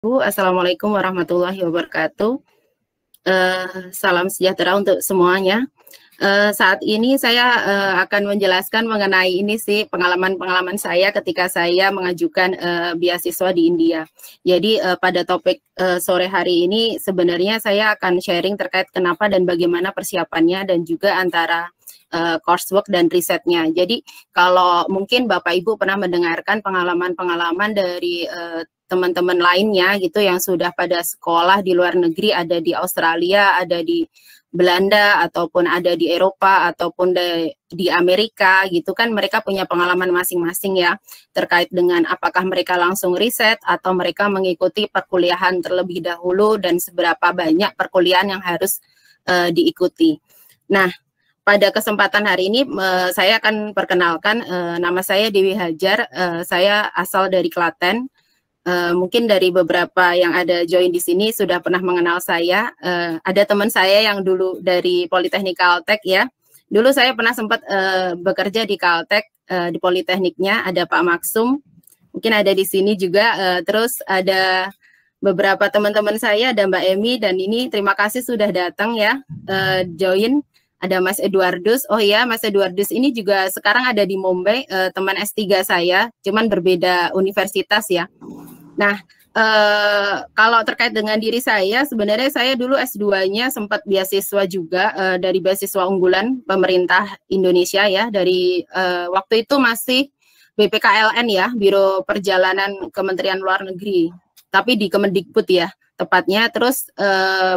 Bu, Assalamualaikum warahmatullahi wabarakatuh. Salam sejahtera untuk semuanya. Saat ini saya akan menjelaskan mengenai ini sih pengalaman-pengalaman saya ketika saya mengajukan beasiswa di India. Jadi pada topik sore hari ini sebenarnya saya akan sharing terkait kenapa dan bagaimana persiapannya dan juga antara coursework dan risetnya. Jadi kalau mungkin Bapak Ibu pernah mendengarkan pengalaman-pengalaman dari teman-teman lainnya gitu yang sudah pada sekolah di luar negeri, ada di Australia, ada di Belanda, ataupun ada di Eropa, ataupun di Amerika gitu kan, mereka punya pengalaman masing-masing ya terkait dengan apakah mereka langsung riset atau mereka mengikuti perkuliahan terlebih dahulu dan seberapa banyak perkuliahan yang harus diikuti. Nah, pada kesempatan hari ini saya akan perkenalkan, nama saya Dewi Hajar, saya asal dari Klaten. Mungkin dari beberapa yang ada join di sini sudah pernah mengenal saya. Ada teman saya yang dulu dari Politeknik Kaltek ya. Dulu saya pernah sempat bekerja di Kaltek, di Politekniknya, ada Pak Maksum. Mungkin ada di sini juga. Terus ada beberapa teman-teman saya, ada Mbak Emi, dan ini terima kasih sudah datang ya, join. Ada Mas Eduardus. Oh ya, Mas Eduardus ini juga sekarang ada di Mumbai, teman S3 saya, cuman berbeda universitas ya. Nah, kalau terkait dengan diri saya, sebenarnya saya dulu S2-nya sempat beasiswa juga dari beasiswa unggulan pemerintah Indonesia ya, dari waktu itu masih BPKLN ya, Biro Perjalanan Kementerian Luar Negeri, tapi di Kemendikbud ya, tepatnya. Terus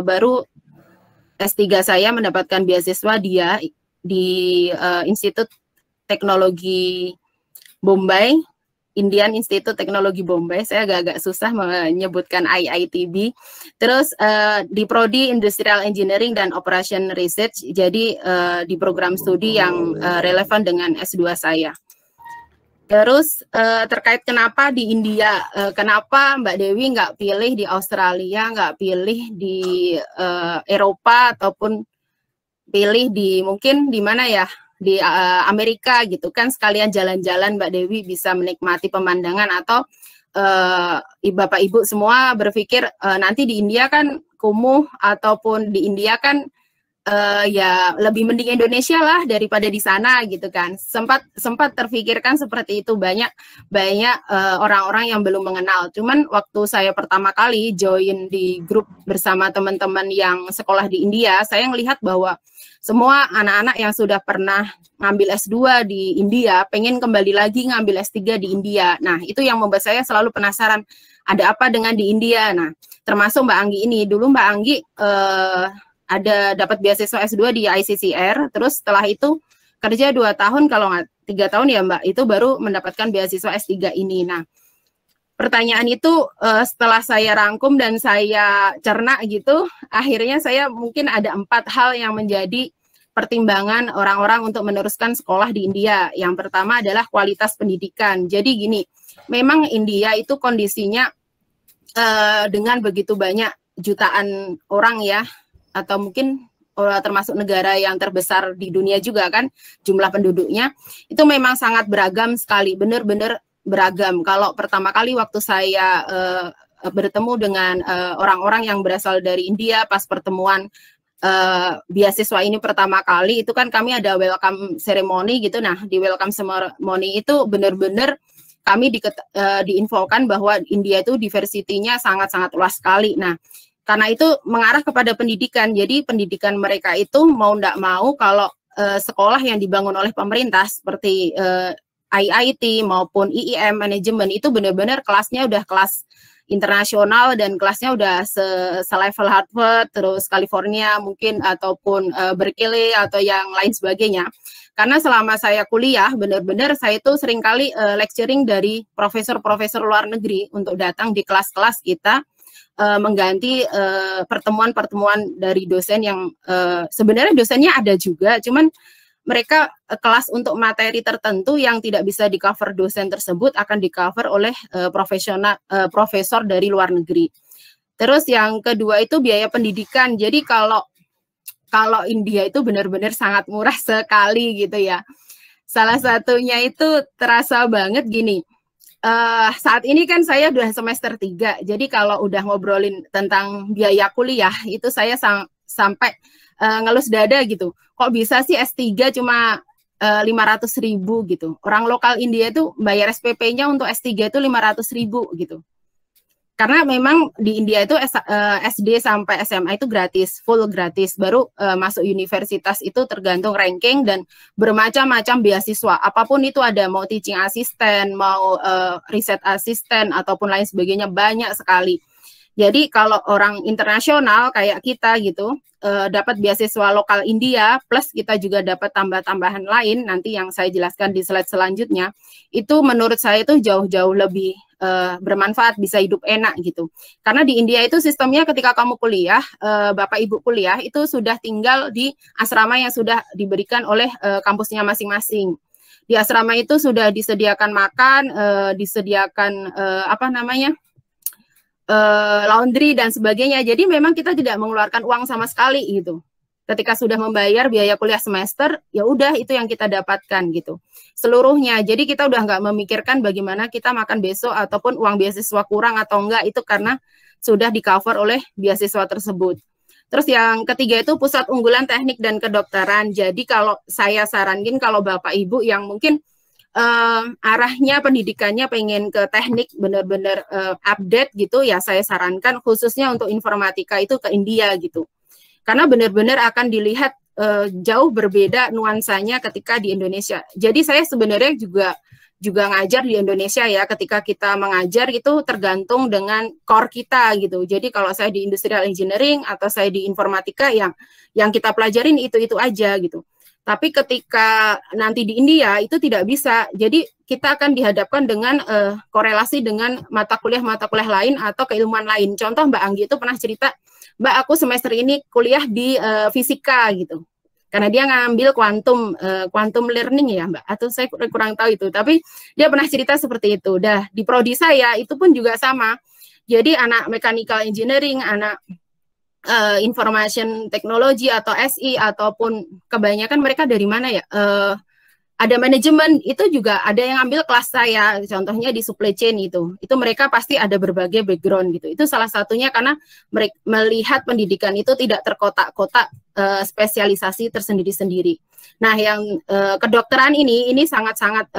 baru S3 saya mendapatkan beasiswa di Institut Teknologi Bombay, Indian Institute Teknologi Bombay. Saya agak-agak susah menyebutkan IITB. Terus di Prodi Industrial Engineering dan Operation Research, jadi di program studi yang relevan dengan S2 saya. Terus terkait kenapa di India, kenapa Mbak Dewi nggak pilih di Australia, nggak pilih di Eropa, ataupun pilih di mungkin di mana ya, di Amerika gitu kan, sekalian jalan-jalan Mbak Dewi bisa menikmati pemandangan, atau Bapak Ibu semua berpikir nanti di India kan kumuh, ataupun di India kan ya lebih mending Indonesia lah daripada di sana gitu kan. Sempat terfikirkan seperti itu, banyak orang-orang yang belum mengenal. Cuman waktu saya pertama kali join di grup bersama teman-teman yang sekolah di India, saya melihat bahwa semua anak-anak yang sudah pernah ngambil S2 di India pengen kembali lagi ngambil S3 di India. Nah, itu yang membuat saya selalu penasaran, ada apa dengan di India. Nah, termasuk Mbak Anggi ini. Dulu Mbak Anggi ada dapat beasiswa S2 di ICCR, terus setelah itu kerja 2 tahun, kalau nggak 3 tahun ya Mbak, itu baru mendapatkan beasiswa S3 ini. Nah, pertanyaan itu setelah saya rangkum dan saya cerna gitu, akhirnya saya mungkin ada 4 hal yang menjadi pertimbangan orang-orang untuk meneruskan sekolah di India. Yang pertama adalah kualitas pendidikan. Jadi gini, memang India itu kondisinya dengan begitu banyak jutaan orang ya, atau mungkin termasuk negara yang terbesar di dunia juga kan, jumlah penduduknya itu memang sangat beragam sekali, benar-benar beragam. Kalau pertama kali waktu saya bertemu dengan orang-orang yang berasal dari India pas pertemuan beasiswa ini pertama kali, itu kan kami ada welcome ceremony gitu. Nah, di welcome ceremony itu benar-benar kami diinfokan bahwa India itu diversity-nya sangat-sangat luas sekali. Nah, karena itu mengarah kepada pendidikan. Jadi pendidikan mereka itu mau tidak mau, kalau sekolah yang dibangun oleh pemerintah seperti IIT maupun IIM manajemen itu benar-benar kelasnya udah kelas internasional dan kelasnya udah selevel Harvard, terus California mungkin, ataupun Berkeley atau yang lain sebagainya. Karena selama saya kuliah, benar-benar saya itu seringkali lecturing dari profesor-profesor luar negeri untuk datang di kelas-kelas kita, mengganti pertemuan-pertemuan dari dosen yang sebenarnya dosennya ada juga, cuman mereka kelas untuk materi tertentu yang tidak bisa di cover dosen tersebut akan di cover oleh profesor dari luar negeri. Terus yang kedua itu biaya pendidikan. Jadi kalau India itu benar-benar sangat murah sekali gitu ya. Salah satunya itu terasa banget gini. Saat ini kan saya udah semester 3, jadi kalau udah ngobrolin tentang biaya kuliah, itu saya sampai ngelus dada gitu. Kok bisa sih S3 cuma 500.000 gitu. Orang lokal India itu bayar SPP-nya untuk S3 itu 500.000 gitu. Karena memang di India itu SD sampai SMA itu gratis, full gratis. Baru masuk universitas itu tergantung ranking dan bermacam-macam beasiswa. Apapun itu ada, mau teaching assistant, mau riset assistant, ataupun lain sebagainya, banyak sekali. Jadi kalau orang internasional kayak kita gitu, dapat beasiswa lokal India, plus kita juga dapat tambah-tambahan lain, nanti yang saya jelaskan di slide selanjutnya, itu menurut saya itu jauh-jauh lebih bermanfaat, bisa hidup enak gitu. Karena di India itu sistemnya ketika kamu kuliah, Bapak Ibu kuliah, itu sudah tinggal di asrama yang sudah diberikan oleh kampusnya masing-masing. Di asrama itu sudah disediakan makan, disediakan laundry dan sebagainya. Jadi memang kita tidak mengeluarkan uang sama sekali gitu. Ketika sudah membayar biaya kuliah semester, ya udah itu yang kita dapatkan gitu. Seluruhnya. Jadi kita udah nggak memikirkan bagaimana kita makan besok ataupun uang beasiswa kurang atau enggak, itu karena sudah di-cover oleh beasiswa tersebut. Terus yang ketiga itu pusat unggulan teknik dan kedokteran. Jadi kalau saya sarankan kalau Bapak Ibu yang mungkin arahnya pendidikannya pengen ke teknik benar-benar update gitu, ya saya sarankan khususnya untuk informatika itu ke India gitu. Karena benar-benar akan dilihat jauh berbeda nuansanya ketika di Indonesia. Jadi saya sebenarnya juga ngajar di Indonesia ya, ketika kita mengajar itu tergantung dengan core kita gitu. Jadi kalau saya di industrial engineering atau saya di informatika, yang kita pelajarin itu aja gitu. Tapi ketika nanti di India itu tidak bisa. Jadi kita akan dihadapkan dengan korelasi dengan mata kuliah lain atau keilmuan lain. Contoh Mbak Anggi itu pernah cerita, Mbak aku semester ini kuliah di fisika gitu. Karena dia ngambil quantum learning ya Mbak, atau saya kurang tahu itu. Tapi dia pernah cerita seperti itu. Dah di prodi saya itu pun juga sama. Jadi anak mechanical engineering, anak information technology atau SI ataupun kebanyakan mereka dari mana ya? Ada manajemen itu juga ada yang ambil kelas saya, contohnya di supply chain itu mereka pasti ada berbagai background gitu. Itu salah satunya karena mereka melihat pendidikan itu tidak terkotak-kotak, spesialisasi tersendiri-sendiri. Nah, yang kedokteran ini sangat-sangat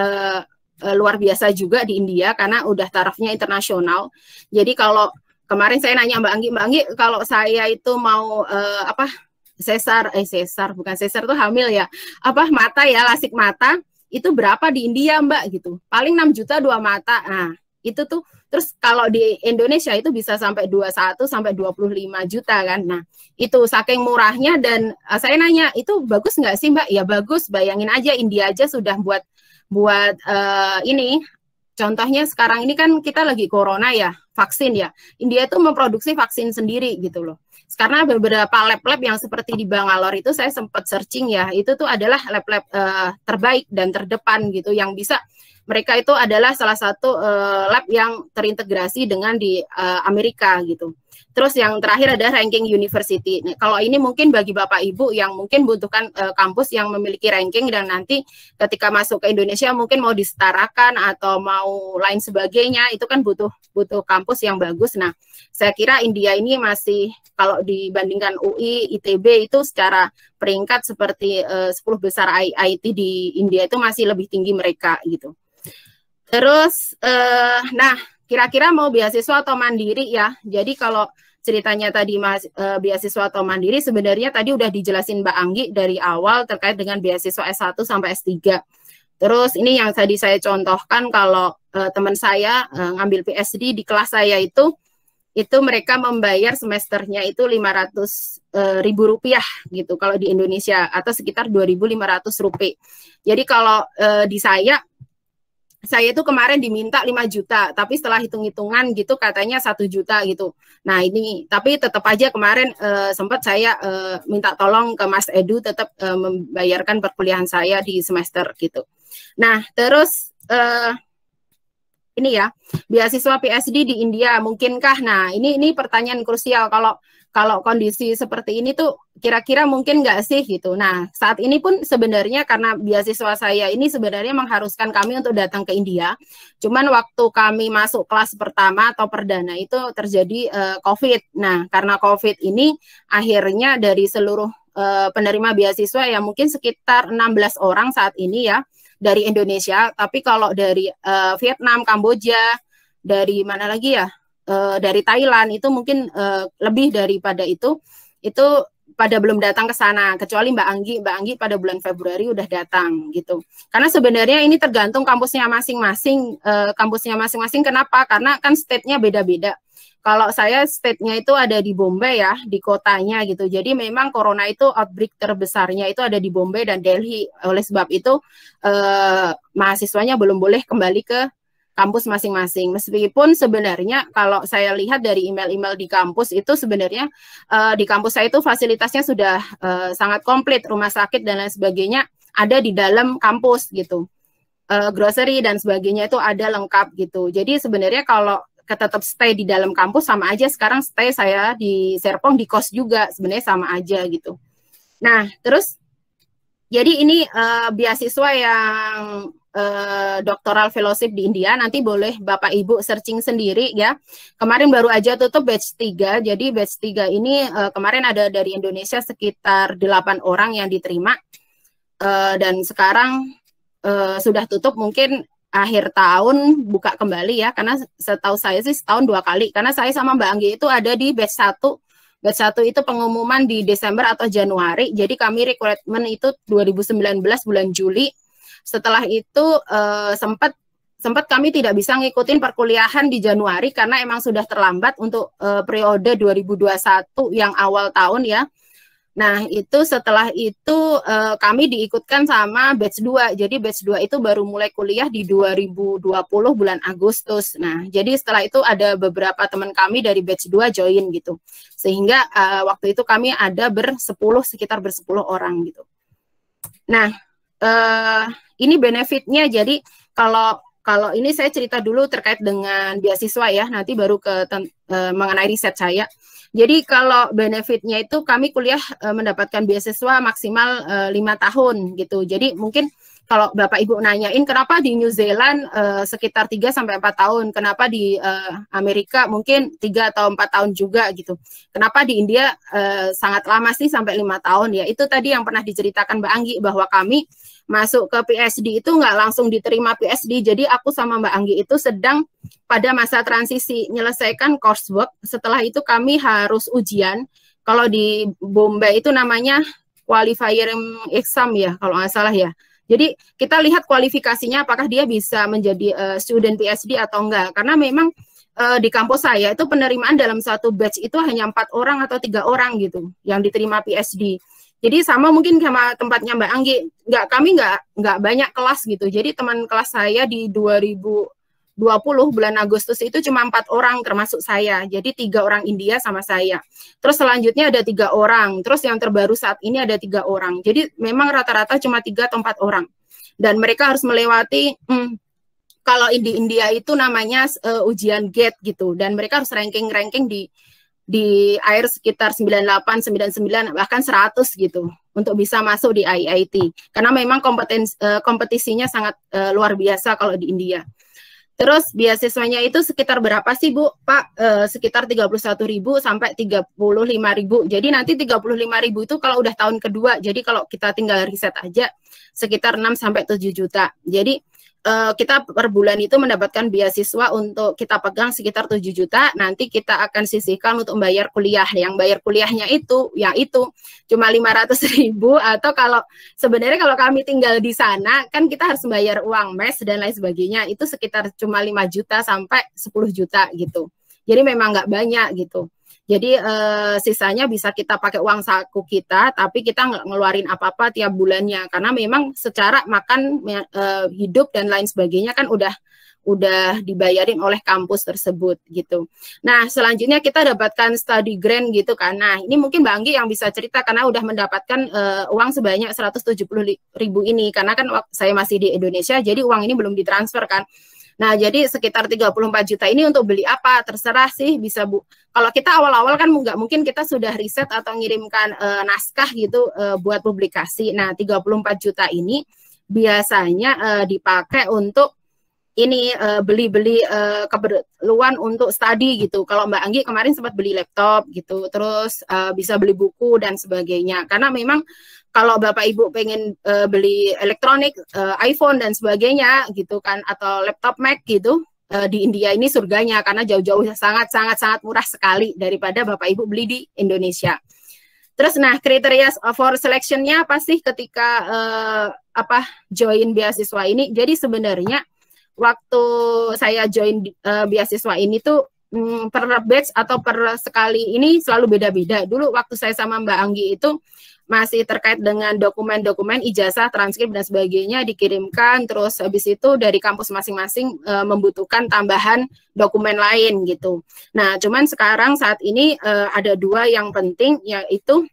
luar biasa juga di India karena udah tarafnya internasional. Jadi kalau kemarin saya nanya Mbak Anggi, kalau saya itu mau sesar bukan sesar tuh hamil ya, mata ya, lasik mata itu berapa di India Mbak gitu, paling 6 juta 2 mata. Nah itu tuh, terus kalau di Indonesia itu bisa sampai 21 sampai 25 juta kan. Nah itu saking murahnya, dan saya nanya itu bagus nggak sih Mbak? Ya bagus, bayangin aja India aja sudah buat ini. Contohnya sekarang ini kan kita lagi corona ya, vaksin ya. India itu memproduksi vaksin sendiri gitu loh. Karena beberapa lab-lab yang seperti di Bangalore itu saya sempat searching ya, itu tuh adalah lab-lab terbaik dan terdepan gitu, yang bisa mereka itu adalah salah satu lab yang terintegrasi dengan di Amerika gitu. Terus yang terakhir ada ranking university. Nah, kalau ini mungkin bagi Bapak Ibu yang mungkin butuhkan kampus yang memiliki ranking, dan nanti ketika masuk ke Indonesia mungkin mau disetarakan atau mau lain sebagainya, itu kan butuh kampus yang bagus. Nah, saya kira India ini masih, kalau dibandingkan UI, ITB itu secara peringkat seperti 10 besar IT di India itu masih lebih tinggi mereka gitu. Terus, nah kira-kira mau beasiswa atau mandiri ya. Jadi kalau ceritanya tadi beasiswa atau mandiri, sebenarnya tadi udah dijelasin Mbak Anggi dari awal terkait dengan beasiswa S1 sampai S3. Terus ini yang tadi saya contohkan, kalau teman saya ngambil PSD di kelas saya itu mereka membayar semesternya itu 500.000 rupiah gitu kalau di Indonesia, atau sekitar 2.500 rupiah. Jadi kalau di saya itu kemarin diminta 5 juta, tapi setelah hitung-hitungan gitu katanya 1 juta gitu. Nah ini, tapi tetap aja kemarin sempat saya minta tolong ke Mas Edu tetap membayarkan perkuliahan saya di semester gitu. Nah terus ini ya, beasiswa PhD di India mungkinkah? Nah, ini pertanyaan krusial. Kalau kondisi seperti ini tuh kira-kira mungkin nggak sih gitu. Nah, saat ini pun sebenarnya karena beasiswa saya ini sebenarnya mengharuskan kami untuk datang ke India. Cuman waktu kami masuk kelas pertama atau perdana itu terjadi COVID. Nah, karena COVID ini akhirnya dari seluruh penerima beasiswa ya mungkin sekitar 16 orang saat ini ya dari Indonesia, tapi kalau dari Vietnam, Kamboja, dari mana lagi ya, dari Thailand itu mungkin lebih daripada itu pada belum datang ke sana, kecuali Mbak Anggi pada bulan Februari udah datang gitu. Karena sebenarnya ini tergantung kampusnya masing-masing, kenapa? Karena kan state-nya beda-beda. Kalau saya state-nya itu ada di Bombay ya, di kotanya gitu. Jadi memang corona itu outbreak terbesarnya itu ada di Bombay dan Delhi. Oleh sebab itu mahasiswanya belum boleh kembali ke kampus masing-masing. Meskipun sebenarnya kalau saya lihat dari email-email di kampus itu sebenarnya di kampus saya itu fasilitasnya sudah sangat komplit, rumah sakit dan lain sebagainya ada di dalam kampus gitu. Grocery dan sebagainya itu ada lengkap gitu. Jadi sebenarnya kalau tetap stay di dalam kampus sama aja sekarang stay saya di Serpong di kos juga sebenarnya sama aja gitu. Nah terus jadi ini beasiswa yang doktoral fellowship di India, nanti boleh Bapak Ibu searching sendiri ya. Kemarin baru aja tutup batch 3, jadi batch 3 ini kemarin ada dari Indonesia sekitar 8 orang yang diterima dan sekarang sudah tutup mungkin akhir tahun buka kembali ya, karena setahu saya sih setahun 2 kali, karena saya sama Mbak Anggi itu ada di batch 1. Batch 1 itu pengumuman di Desember atau Januari, jadi kami recruitment itu 2019 bulan Juli. Setelah itu sempat kami tidak bisa ngikutin perkuliahan di Januari karena emang sudah terlambat untuk periode 2021 yang awal tahun ya. Nah, itu setelah itu kami diikutkan sama batch 2. Jadi batch 2 itu baru mulai kuliah di 2020 bulan Agustus. Nah, jadi setelah itu ada beberapa teman kami dari batch 2 join gitu. Sehingga waktu itu kami ada sekitar bersepuluh orang gitu. Nah, ini benefitnya. Jadi kalau ini saya cerita dulu terkait dengan beasiswa ya, nanti baru ke mengenai riset saya. Jadi kalau benefitnya itu kami kuliah mendapatkan beasiswa maksimal 5 tahun gitu. Jadi mungkin kalau Bapak Ibu nanyain kenapa di New Zealand sekitar 3-4 tahun, kenapa di Amerika mungkin 3 atau 4 tahun juga gitu. Kenapa di India sangat lama sih sampai 5 tahun ya. Itu tadi yang pernah diceritakan Mbak Anggi bahwa kami masuk ke PhD itu nggak langsung diterima PhD. Jadi aku sama Mbak Anggi itu sedang pada masa transisi menyelesaikan coursework. Setelah itu kami harus ujian. Kalau di Bombay itu namanya qualifying exam ya, kalau nggak salah ya. Jadi kita lihat kualifikasinya apakah dia bisa menjadi student PhD atau enggak. Karena memang di kampus saya itu penerimaan dalam satu batch itu hanya 4 orang atau 3 orang gitu yang diterima PhD. Jadi sama mungkin sama tempatnya Mbak Anggi, kami nggak banyak kelas gitu. Jadi teman kelas saya di 2020 bulan Agustus itu cuma 4 orang termasuk saya. Jadi 3 orang India sama saya. Terus selanjutnya ada 3 orang. Terus yang terbaru saat ini ada 3 orang. Jadi memang rata-rata cuma 3 atau 4 orang. Dan mereka harus melewati kalau di India itu namanya ujian GATE gitu. Dan mereka harus ranking di air sekitar 98, 99, bahkan 100 gitu untuk bisa masuk di IIT. Karena memang kompetisinya sangat luar biasa kalau di India. Terus beasiswanya itu sekitar berapa sih Bu? Pak, sekitar 31.000 sampai 35.000. Jadi nanti 35.000 itu kalau udah tahun kedua. Jadi kalau kita tinggal riset aja sekitar 6 sampai 7 juta. Jadi kita per bulan itu mendapatkan beasiswa untuk kita pegang sekitar 7 juta, nanti kita akan sisihkan untuk membayar kuliah. Yang bayar kuliahnya itu, ya itu cuma 500.000 atau sebenarnya kalau kami tinggal di sana, kan kita harus membayar uang mes dan lain sebagainya, itu sekitar cuma 5 juta sampai 10 juta gitu. Jadi memang nggak banyak gitu. Jadi sisanya bisa kita pakai uang saku kita, tapi kita nggak ngeluarin apa-apa tiap bulannya, karena memang secara makan, hidup dan lain sebagainya kan udah dibayarin oleh kampus tersebut gitu. Nah selanjutnya kita dapatkan study grant gitu kan. Nah ini mungkin Mbak Anggi yang bisa cerita karena udah mendapatkan uang sebanyak 170.000 ini, karena kan saya masih di Indonesia, jadi uang ini belum ditransfer kan. Nah, jadi sekitar 34 juta ini untuk beli apa? Terserah sih, bisa Bu. Kalau kita awal-awal kan nggak mungkin kita sudah riset atau ngirimkan naskah gitu buat publikasi. Nah, 34 juta ini biasanya dipakai untuk ini beli-beli keperluan untuk studi gitu. Kalau Mbak Anggi kemarin sempat beli laptop gitu, terus bisa beli buku dan sebagainya. Karena memang kalau Bapak Ibu pengen beli elektronik, iPhone dan sebagainya gitu kan, atau laptop Mac gitu, di India ini surganya karena jauh-jauh sangat murah sekali daripada Bapak Ibu beli di Indonesia. Terus nah kriteria for selection-nya apa sih ketika join beasiswa ini? Jadi sebenarnya waktu saya join beasiswa ini tuh per batch atau per sekali ini selalu beda-beda. Dulu waktu saya sama Mbak Anggi itu masih terkait dengan dokumen-dokumen ijazah, transkrip dan sebagainya dikirimkan, terus habis itu dari kampus masing-masing membutuhkan tambahan dokumen lain gitu. Nah, cuman sekarang saat ini ada dua yang penting, yaitu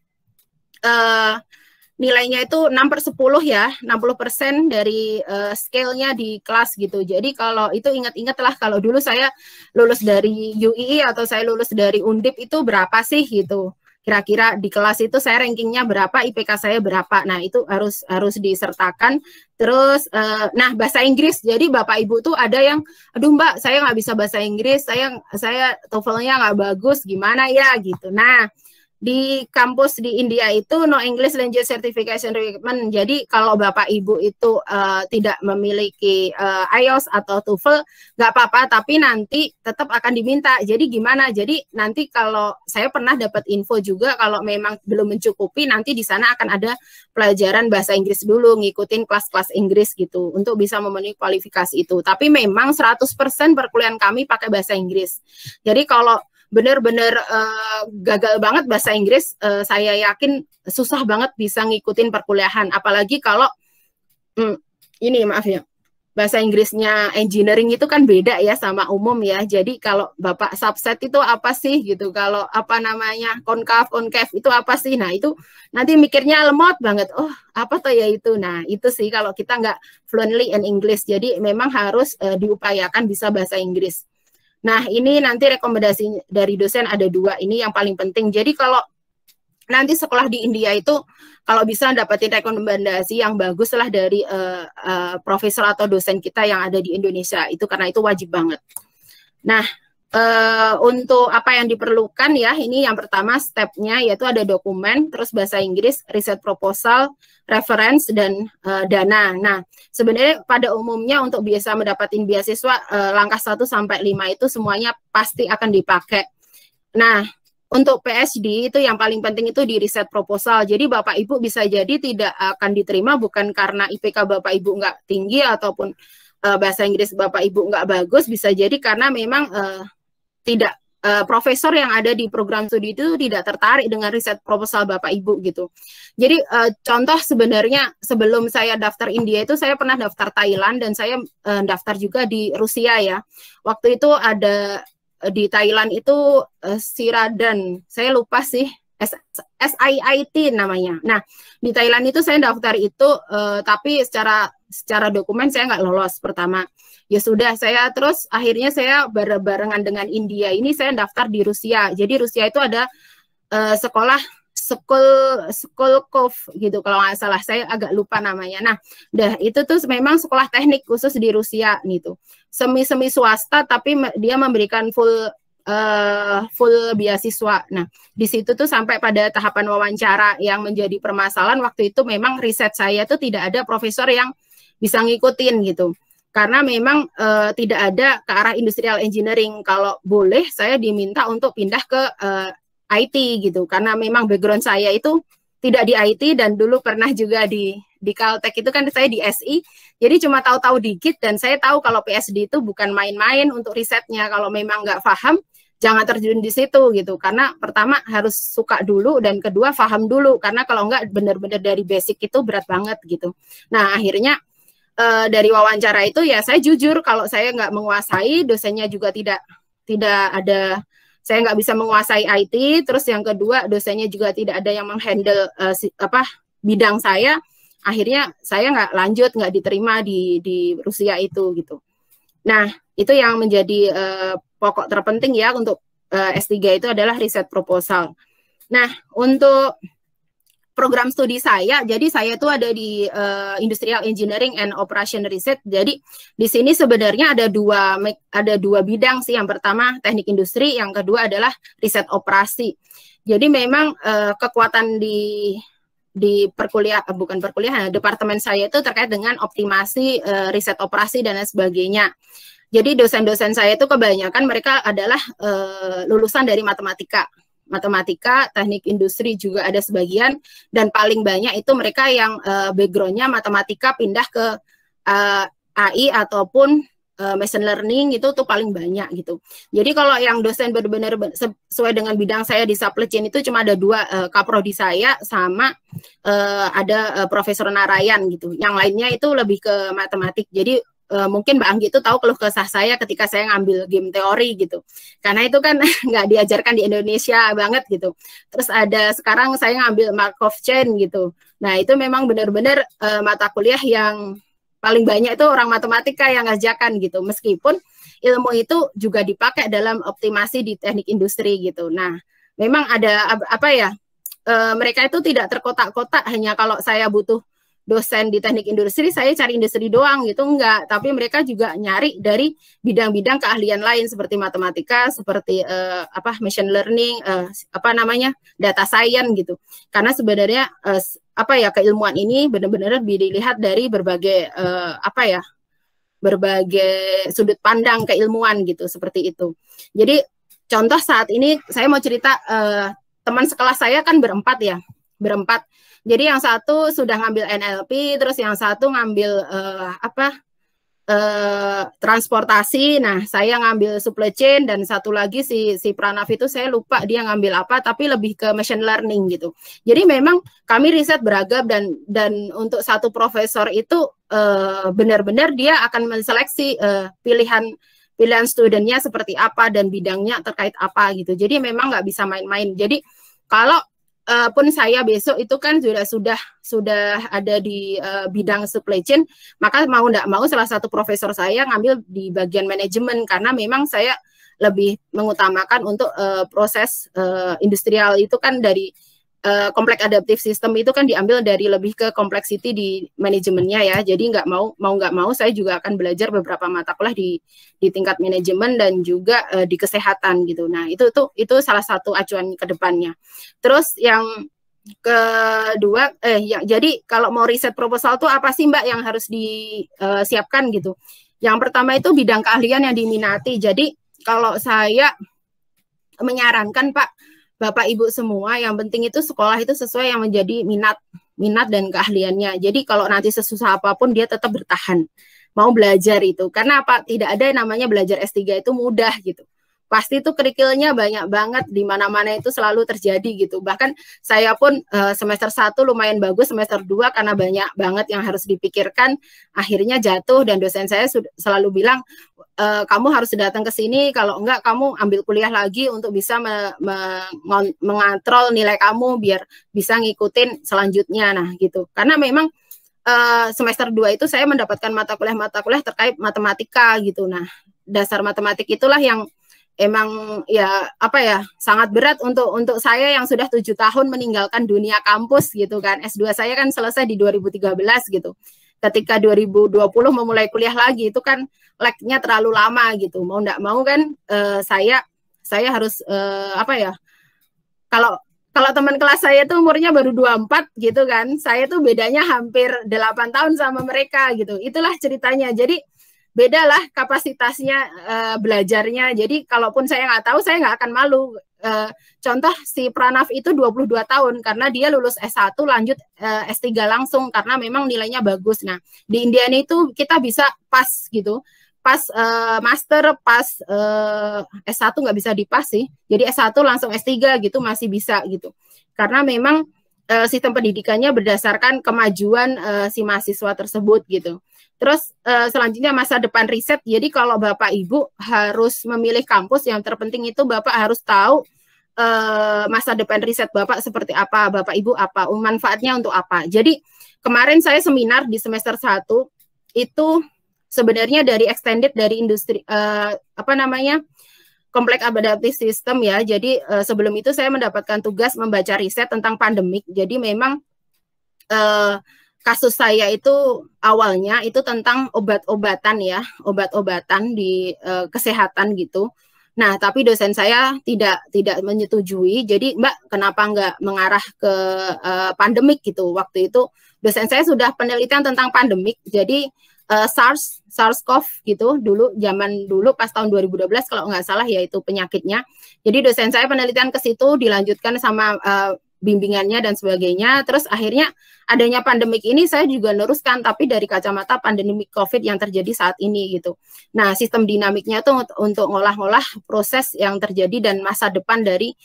nilainya itu 6/10 ya, 60% dari scale-nya di kelas gitu. Jadi kalau itu ingat-ingat lah, kalau dulu saya lulus dari UII atau saya lulus dari Undip itu berapa sih gitu. Kira-kira di kelas itu saya rankingnya berapa, IPK saya berapa. Nah, itu harus disertakan. Terus, nah bahasa Inggris. Jadi Bapak Ibu tuh ada yang, aduh Mbak, saya nggak bisa bahasa Inggris, saya TOEFL-nya nggak bagus, gimana ya gitu. Nah, di kampus di India itu no English Language Certification Requirement. Jadi kalau Bapak Ibu itu tidak memiliki IELTS atau TOEFL, nggak apa-apa, tapi nanti tetap akan diminta. Jadi gimana? Jadi nanti kalau saya pernah dapat info juga, kalau memang belum mencukupi, nanti di sana akan ada pelajaran bahasa Inggris dulu, ngikutin kelas-kelas Inggris gitu, untuk bisa memenuhi kualifikasi itu. Tapi memang 100% perkuliahan kami pakai bahasa Inggris. Jadi kalau benar-benar gagal banget bahasa Inggris, saya yakin susah banget bisa ngikutin perkuliahan. Apalagi kalau ini maaf ya, bahasa Inggrisnya engineering itu kan beda ya sama umum ya. Jadi kalau Bapak subset itu apa sih gitu, kalau apa namanya concave itu apa sih. Nah itu nanti mikirnya lemot banget, oh apa tuh ya itu. Nah itu sih kalau kita nggak fluently in English. Jadi memang harus diupayakan bisa bahasa Inggris. Nah, ini nanti rekomendasi dari dosen ada dua, ini yang paling penting. Jadi kalau nanti sekolah di India itu, kalau bisa dapetin rekomendasi yang bagus lah dari profesor atau dosen kita yang ada di Indonesia, itu karena itu wajib banget. Nah, untuk apa yang diperlukan ya, ini yang pertama stepnya yaitu ada dokumen, terus bahasa Inggris, riset proposal, reference, dan dana. Nah, sebenarnya pada umumnya untuk bisa mendapatkan beasiswa langkah 1 sampai 5 itu semuanya pasti akan dipakai. Nah, untuk PhD itu yang paling penting itu di riset proposal. Jadi Bapak Ibu bisa jadi tidak akan diterima bukan karena IPK Bapak Ibu nggak tinggi ataupun bahasa Inggris Bapak Ibu nggak bagus, bisa jadi karena memang tidak profesor yang ada di program studi itu tidak tertarik dengan riset proposal Bapak Ibu gitu. Jadi contoh sebenarnya sebelum saya daftar India itu saya pernah daftar Thailand dan saya daftar juga di Rusia ya. Waktu itu ada di Thailand itu Siradan, saya lupa sih SIIT namanya. Nah di Thailand itu saya daftar itu tapi secara dokumen saya nggak lolos pertama. Ya sudah, saya terus akhirnya saya barengan dengan India ini saya daftar di Rusia. Jadi Rusia itu ada sekolah Skolkov gitu kalau nggak salah, saya agak lupa namanya. Nah, itu tuh memang sekolah teknik khusus di Rusia gitu. Semi swasta tapi dia memberikan full beasiswa. Nah, di situ tuh sampai pada tahapan wawancara yang menjadi permasalahan waktu itu memang riset saya tuh tidak ada profesor yang bisa ngikutin gitu. Karena memang tidak ada ke arah industrial engineering. Kalau boleh saya diminta untuk pindah ke IT gitu. Karena memang background saya itu tidak di IT dan dulu pernah juga di Caltech itu kan saya di SI. Jadi cuma tahu-tahu dikit dan saya tahu kalau PSD itu bukan main-main untuk risetnya. Kalau memang nggak paham, jangan terjun di situ gitu. Karena pertama harus suka dulu dan kedua paham dulu. Karena kalau nggak benar-benar dari basic itu berat banget gitu. Nah akhirnya dari wawancara itu ya saya jujur kalau saya nggak menguasai, dosennya juga tidak ada, saya nggak bisa menguasai IT. Terus yang kedua dosennya juga tidak ada yang menghandle bidang saya. Akhirnya saya nggak lanjut, nggak diterima di Rusia itu gitu. Nah, itu yang menjadi pokok terpenting ya untuk S3 itu adalah riset proposal. Nah, untuk program studi saya, jadi saya itu ada di Industrial Engineering and Operation Research. Jadi di sini sebenarnya ada dua bidang sih. Yang pertama teknik industri, yang kedua adalah riset operasi. Jadi memang kekuatan di bukan perkuliahan, departemen saya itu terkait dengan optimasi riset operasi dan lain sebagainya. Jadi dosen-dosen saya itu kebanyakan mereka adalah lulusan dari matematika, teknik industri juga ada sebagian, dan paling banyak itu mereka yang background-nya matematika pindah ke AI ataupun machine learning, itu tuh paling banyak gitu. Jadi kalau yang dosen benar-benar sesuai dengan bidang saya di supply chain itu cuma ada dua, kaprodi saya sama ada Profesor Narayan gitu. Yang lainnya itu lebih ke matematik. Jadi mungkin Mbak Anggi itu tahu keluh kesah saya ketika saya ngambil game teori gitu. Karena itu kan nggak diajarkan di Indonesia banget gitu. Terus ada sekarang saya ngambil Markov Chain gitu. Nah itu memang benar-benar mata kuliah yang paling banyak itu orang matematika yang ngajarkan gitu. Meskipun ilmu itu juga dipakai dalam optimasi di teknik industri gitu. Nah memang ada apa ya, mereka itu tidak terkotak-kotak hanya kalau saya butuh dosen di teknik industri, saya cari industri doang gitu, enggak. Tapi mereka juga nyari dari bidang-bidang keahlian lain seperti matematika, seperti machine learning, data science gitu. Karena sebenarnya keilmuan ini benar-benar dilihat dari berbagai berbagai sudut pandang keilmuan gitu, seperti itu. Jadi contoh saat ini saya mau cerita, teman sekelas saya kan berempat. Jadi yang satu sudah ngambil NLP, terus yang satu ngambil transportasi. Nah, saya ngambil supply chain, dan satu lagi si Pranav itu saya lupa dia ngambil apa, tapi lebih ke machine learning gitu. Jadi memang kami riset beragam, dan untuk satu profesor itu benar-benar dia akan menseleksi pilihan studentnya seperti apa dan bidangnya terkait apa gitu. Jadi memang nggak bisa main-main. Jadi kalau pun saya besok itu kan sudah ada di bidang supply chain, maka mau tidak mau salah satu profesor saya ngambil di bagian manajemen, karena memang saya lebih mengutamakan untuk proses industrial itu kan dari kompleks adaptive system itu kan diambil dari lebih ke complexity di manajemennya ya. Jadi nggak mau saya juga akan belajar beberapa mata kuliah di tingkat manajemen dan juga di kesehatan gitu. Nah itu salah satu acuan ke depannya. Terus yang kedua, jadi kalau mau riset proposal tuh apa sih Mbak yang harus disiapkan gitu? Yang pertama itu bidang keahlian yang diminati. Jadi kalau saya menyarankan Bapak Ibu semua, yang penting itu sekolah itu sesuai yang menjadi minat dan keahliannya. Jadi kalau nanti sesusah apapun dia tetap bertahan, mau belajar itu. Karena apa? Tidak ada yang namanya belajar S3 itu mudah gitu. Pasti itu kerikilnya banyak banget, di mana-mana itu selalu terjadi gitu. Bahkan saya pun semester 1 lumayan bagus, semester 2 karena banyak banget yang harus dipikirkan, akhirnya jatuh, dan dosen saya selalu bilang, kamu harus datang ke sini, kalau enggak kamu ambil kuliah lagi untuk bisa mengontrol nilai kamu biar bisa ngikutin selanjutnya. Nah gitu, karena memang semester 2 itu saya mendapatkan mata kuliah terkait matematika gitu. Nah dasar matematik itulah yang emang sangat berat untuk saya yang sudah 7 tahun meninggalkan dunia kampus gitu kan. S2 saya kan selesai di 2013 gitu. Ketika 2020 memulai kuliah lagi itu kan lag-nya terlalu lama gitu. Mau enggak mau kan saya harus kalau teman kelas saya tuh umurnya baru 24 gitu kan. Saya tuh bedanya hampir 8 tahun sama mereka gitu. Itulah ceritanya. Jadi bedalah kapasitasnya belajarnya. Jadi kalaupun saya nggak tahu, saya nggak akan malu. Contoh si Pranav itu 22 tahun karena dia lulus S1 lanjut S3 langsung karena memang nilainya bagus. Nah, di Indiana itu kita bisa pas gitu. Pas master, pas S1 nggak bisa dipas sih. Jadi S1 langsung S3 gitu masih bisa gitu. Karena memang sistem pendidikannya berdasarkan kemajuan si mahasiswa tersebut gitu. Terus selanjutnya masa depan riset. Jadi kalau Bapak Ibu harus memilih kampus, yang terpenting itu Bapak harus tahu masa depan riset Bapak seperti apa, Bapak Ibu apa, manfaatnya untuk apa. Jadi kemarin saya seminar di semester 1 itu sebenarnya dari extended dari industri Kompleks Adaptive System ya. Jadi sebelum itu saya mendapatkan tugas membaca riset tentang pandemik. Jadi memang kasus saya itu awalnya itu tentang obat-obatan ya, obat-obatan di kesehatan gitu. Nah, tapi dosen saya tidak menyetujui. Jadi, Mbak, kenapa nggak mengarah ke pandemik gitu? Waktu itu dosen saya sudah penelitian tentang pandemik. Jadi SARS-CoV gitu zaman dulu pas tahun 2012 kalau nggak salah ya itu penyakitnya. Jadi dosen saya penelitian ke situ dilanjutkan sama bimbingannya dan sebagainya. Terus akhirnya adanya pandemik ini saya juga neruskan tapi dari kacamata pandemik COVID yang terjadi saat ini gitu. Nah, sistem dinamiknya itu untuk ngolah-ngolah proses yang terjadi dan masa depan dari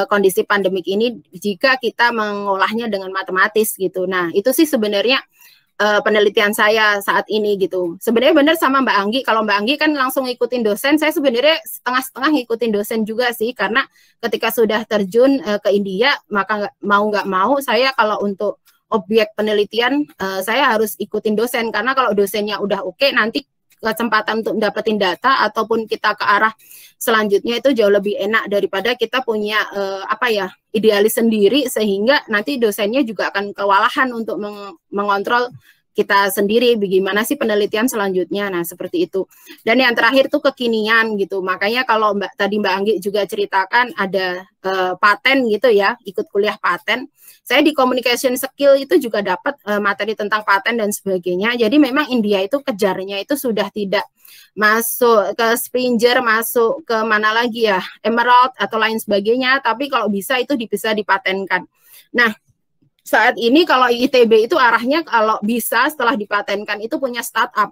kondisi pandemik ini jika kita mengolahnya dengan matematis gitu. Nah, itu sih sebenarnya penelitian saya saat ini gitu. Sebenarnya benar sama Mbak Anggi, kalau Mbak Anggi kan langsung ngikutin dosen, saya sebenarnya setengah-setengah ngikutin dosen juga sih, karena ketika sudah terjun ke India, maka mau nggak mau saya kalau untuk objek penelitian, saya harus ikutin dosen, karena kalau dosennya udah oke, nanti kesempatan untuk dapetin data ataupun kita ke arah selanjutnya itu jauh lebih enak daripada kita punya idealis sendiri, sehingga nanti dosennya juga akan kewalahan untuk mengontrol kita sendiri bagaimana sih penelitian selanjutnya. Nah, seperti itu. Dan yang terakhir tuh kekinian gitu. Makanya kalau tadi Mbak Anggi juga ceritakan ada paten gitu ya, ikut kuliah paten. Saya di communication skill itu juga dapat materi tentang paten dan sebagainya. Jadi memang India itu kejarnya itu sudah tidak masuk ke Springer, masuk ke mana lagi ya, Emerald atau lain sebagainya. Tapi kalau bisa itu bisa dipatenkan. Nah, saat ini kalau ITB itu arahnya kalau bisa setelah dipatenkan itu punya startup,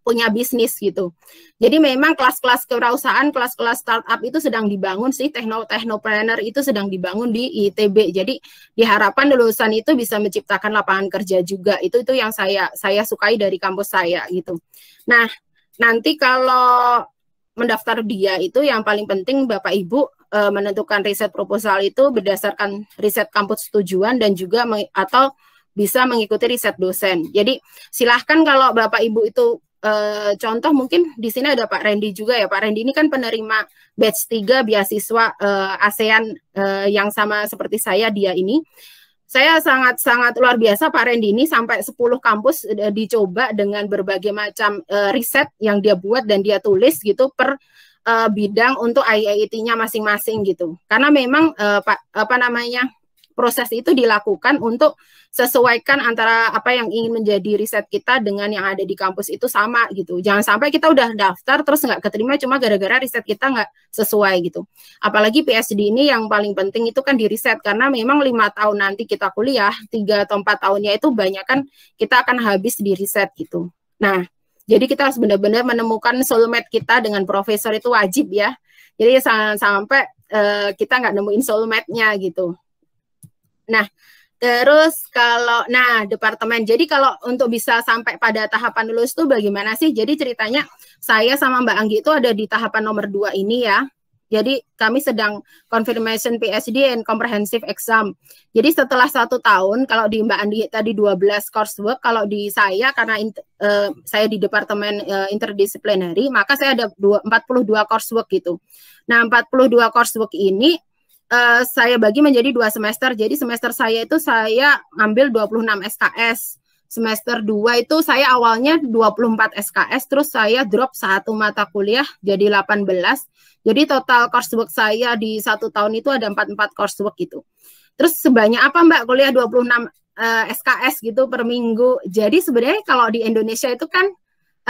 punya bisnis gitu. Jadi memang kelas-kelas kewirausahaan, kelas-kelas startup itu sedang dibangun sih, technopreneur itu sedang dibangun di ITB. Jadi diharapkan lulusan itu bisa menciptakan lapangan kerja juga. Itu yang saya sukai dari kampus saya gitu. Nah, nanti kalau mendaftar dia itu yang paling penting Bapak Ibu menentukan riset proposal itu berdasarkan riset kampus tujuan dan juga atau bisa mengikuti riset dosen. Jadi silahkan kalau Bapak Ibu itu contoh mungkin di sini ada Pak Randy juga ya. Pak Randy ini kan penerima batch 3 beasiswa ASEAN yang sama seperti saya dia ini. Saya sangat luar biasa Pak Randy ini sampai 10 kampus dicoba dengan berbagai macam riset yang dia buat dan dia tulis gitu per bidang untuk IIT-nya masing-masing gitu. Karena memang proses itu dilakukan untuk sesuaikan antara apa yang ingin menjadi riset kita dengan yang ada di kampus itu sama gitu. Jangan sampai kita udah daftar terus nggak keterima cuma gara-gara riset kita nggak sesuai gitu. Apalagi PhD ini yang paling penting itu kan di riset karena memang 5 tahun nanti kita kuliah, 3 atau 4 tahunnya itu banyak kan kita akan habis di riset gitu. Nah, jadi kita harus benar-benar menemukan soulmate kita dengan profesor itu wajib ya. Jadi sampai kita nggak nemuin soulmate-nya gitu. Nah, terus kalau, departemen. Jadi kalau untuk bisa sampai pada tahapan lulus itu bagaimana sih? Jadi ceritanya saya sama Mbak Anggi itu ada di tahapan nomor 2 ini ya. Jadi kami sedang confirmation PhD and comprehensive exam. Jadi setelah 1 tahun, kalau di Mbak Andi tadi 12 coursework, kalau di saya karena saya di departemen interdisciplinary, maka saya ada 42 coursework gitu. Nah, 42 coursework ini saya bagi menjadi 2 semester. Jadi semester saya itu saya ambil 26 SKS. Semester 2 itu saya awalnya 24 SKS, terus saya drop 1 mata kuliah jadi 18. Jadi total coursework saya di 1 tahun itu ada 44 coursework gitu. Terus sebanyak apa Mbak kuliah 26 SKS gitu per minggu. Jadi sebenarnya kalau di Indonesia itu kan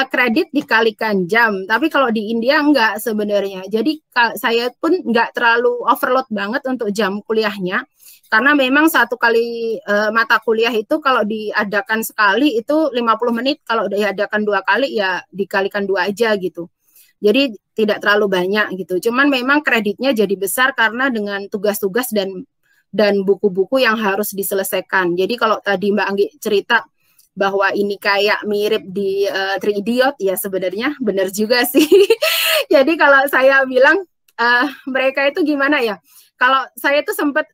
kredit dikalikan jam, tapi kalau di India enggak sebenarnya. Jadi saya pun enggak terlalu overload banget untuk jam kuliahnya, karena memang 1 kali mata kuliah itu kalau diadakan sekali itu 50 menit, kalau diadakan 2 kali ya dikalikan 2 aja gitu. Jadi tidak terlalu banyak gitu. Cuman memang kreditnya jadi besar karena dengan tugas-tugas dan buku-buku yang harus diselesaikan. Jadi kalau tadi Mbak Anggi cerita bahwa ini kayak mirip di Three Idiot, ya sebenarnya benar juga sih. Jadi kalau saya bilang mereka itu gimana ya? Kalau saya itu sempat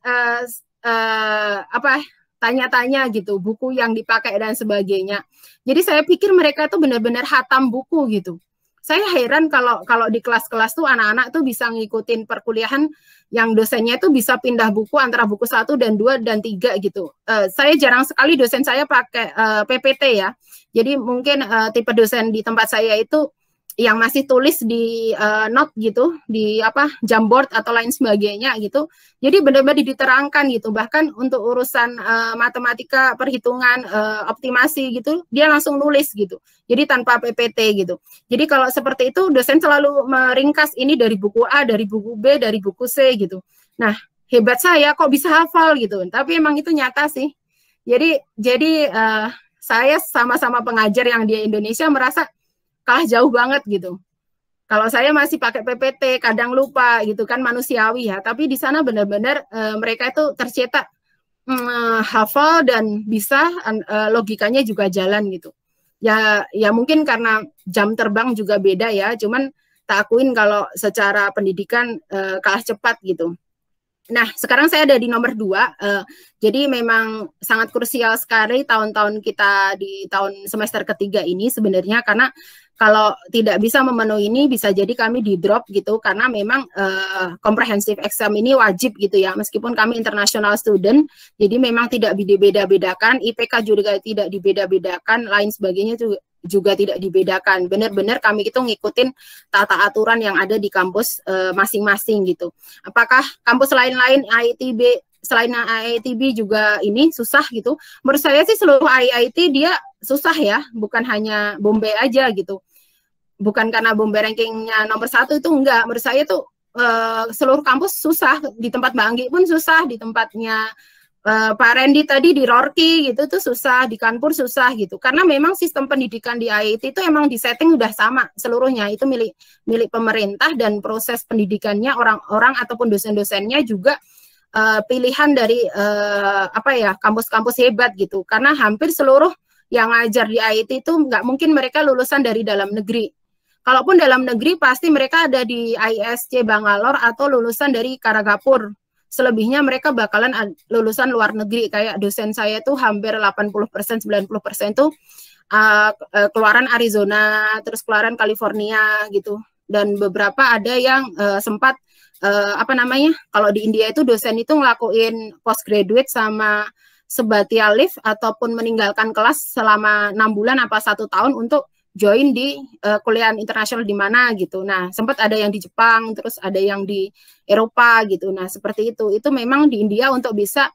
tanya-tanya gitu, buku yang dipakai dan sebagainya. Jadi saya pikir mereka tuh benar-benar hatam buku gitu. Saya heran kalau di kelas-kelas tuh anak-anak tuh bisa ngikutin perkuliahan yang dosennya itu bisa pindah buku antara buku 1 dan 2 dan 3 gitu. Saya jarang sekali dosen saya pakai PPT ya. Jadi mungkin tipe dosen di tempat saya itu yang masih tulis di note gitu, di Jamboard atau lain sebagainya gitu. Jadi benar-benar diterangkan gitu. Bahkan untuk urusan matematika, perhitungan, optimasi gitu, dia langsung nulis gitu. Jadi tanpa PPT gitu. Jadi kalau seperti itu dosen selalu meringkas ini dari buku A, dari buku B, dari buku C gitu. Nah, hebat saya kok bisa hafal gitu. Tapi emang itu nyata sih. Jadi saya sama-sama pengajar yang di Indonesia merasa kalah jauh banget gitu. Kalau saya masih pakai PPT, kadang lupa gitu kan, manusiawi ya. Tapi di sana benar-benar mereka itu tercetak hafal dan bisa logikanya juga jalan gitu. Ya mungkin karena jam terbang juga beda ya. Cuman tak akuin kalau secara pendidikan kalah cepat gitu. Nah, sekarang saya ada di nomor 2. Jadi memang sangat krusial sekali tahun-tahun kita di tahun semester ketiga ini sebenarnya, karena kalau tidak bisa memenuhi ini bisa jadi kami di drop gitu, karena memang comprehensive exam ini wajib gitu ya, meskipun kami international student, jadi memang tidak dibeda-bedakan, IPK juga tidak dibeda-bedakan, lain sebagainya juga tidak dibedakan. Benar-benar kami itu ngikutin tata aturan yang ada di kampus masing-masing gitu. Apakah kampus lain-lain IITB selain IITB juga ini susah gitu? Menurut saya sih seluruh IIT dia susah ya, bukan hanya Bombay aja gitu. Bukan karena Bombay rankingnya nomor 1 itu enggak. Menurut saya tuh seluruh kampus susah. Di tempat Mbak Anggi pun susah, di tempatnya Pak Randy tadi di Roorkee gitu tuh susah, di Kanpur susah gitu. Karena memang sistem pendidikan di IIT itu emang disetting udah sama seluruhnya, itu milik pemerintah, dan proses pendidikannya orang-orang ataupun dosen-dosennya juga pilihan dari kampus-kampus hebat gitu. Karena hampir seluruh yang ngajar di IIT itu nggak mungkin mereka lulusan dari dalam negeri. Kalaupun dalam negeri pasti mereka ada di ISC Bangalore atau lulusan dari Karagapur. Selebihnya mereka bakalan lulusan luar negeri. Kayak dosen saya tuh hampir 80%, 90% tuh keluaran Arizona, terus keluaran California gitu. Dan beberapa ada yang sempat kalau di India itu dosen itu ngelakuin postgraduate sama sabbatical leave ataupun meninggalkan kelas selama 6 bulan apa 1 tahun untuk join di kuliah internasional di mana gitu. Nah, sempat ada yang di Jepang, terus ada yang di Eropa gitu. Nah, seperti itu. Itu memang di India untuk bisa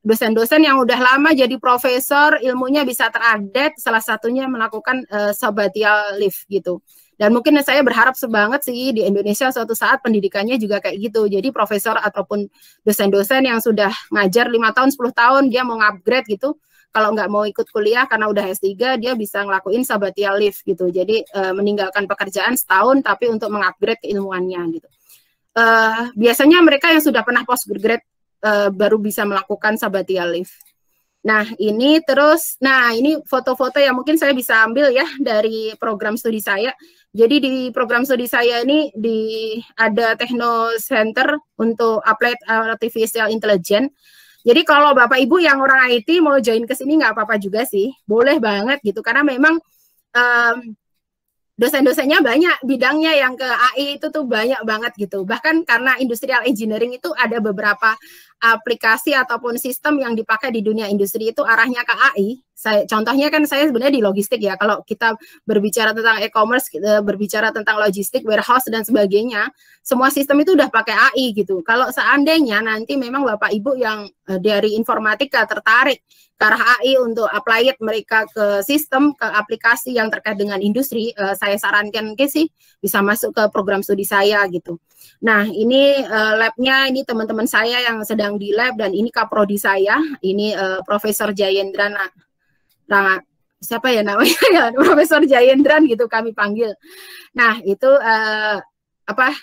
dosen-dosen yang udah lama jadi profesor, ilmunya bisa terupdate, salah satunya melakukan sabbatical leave gitu. Dan mungkin saya berharap banget sih di Indonesia suatu saat pendidikannya juga kayak gitu. Jadi profesor ataupun dosen-dosen yang sudah ngajar 5 tahun, 10 tahun, dia mau upgrade gitu, kalau nggak mau ikut kuliah karena udah S3, dia bisa ngelakuin sabbatical leave gitu. Jadi meninggalkan pekerjaan setahun tapi untuk mengupgrade keilmuannya gitu. Biasanya mereka yang sudah pernah postgrad baru bisa melakukan sabbatical leave. Nah, ini foto-foto yang mungkin saya bisa ambil ya dari program studi saya. Jadi di program studi saya ini ada Techno Center untuk Applied Artificial Intelligence. Jadi kalau Bapak Ibu yang orang IT mau join ke sini nggak apa-apa juga sih, boleh banget gitu, karena memang dosen-dosennya banyak, bidangnya yang ke AI itu tuh banyak banget gitu. Bahkan karena industrial engineering itu ada beberapa aplikasi ataupun sistem yang dipakai di dunia industri itu arahnya ke AI. Contohnya kan saya sebenarnya di logistik ya. Kalau kita berbicara tentang e-commerce, berbicara tentang logistik, warehouse dan sebagainya, semua sistem itu udah pakai AI gitu. Kalau seandainya nanti memang Bapak Ibu yang dari informatika tertarik ke arah AI untuk apply mereka ke sistem, ke aplikasi yang terkait dengan industri, saya sarankan sih bisa masuk ke program studi saya gitu. Nah, ini labnya, ini teman-teman saya yang sedang di lab, dan ini kaprodi saya, ini Profesor Jayendran, siapa ya namanya ya, Profesor Jayendran gitu kami panggil. Nah, itu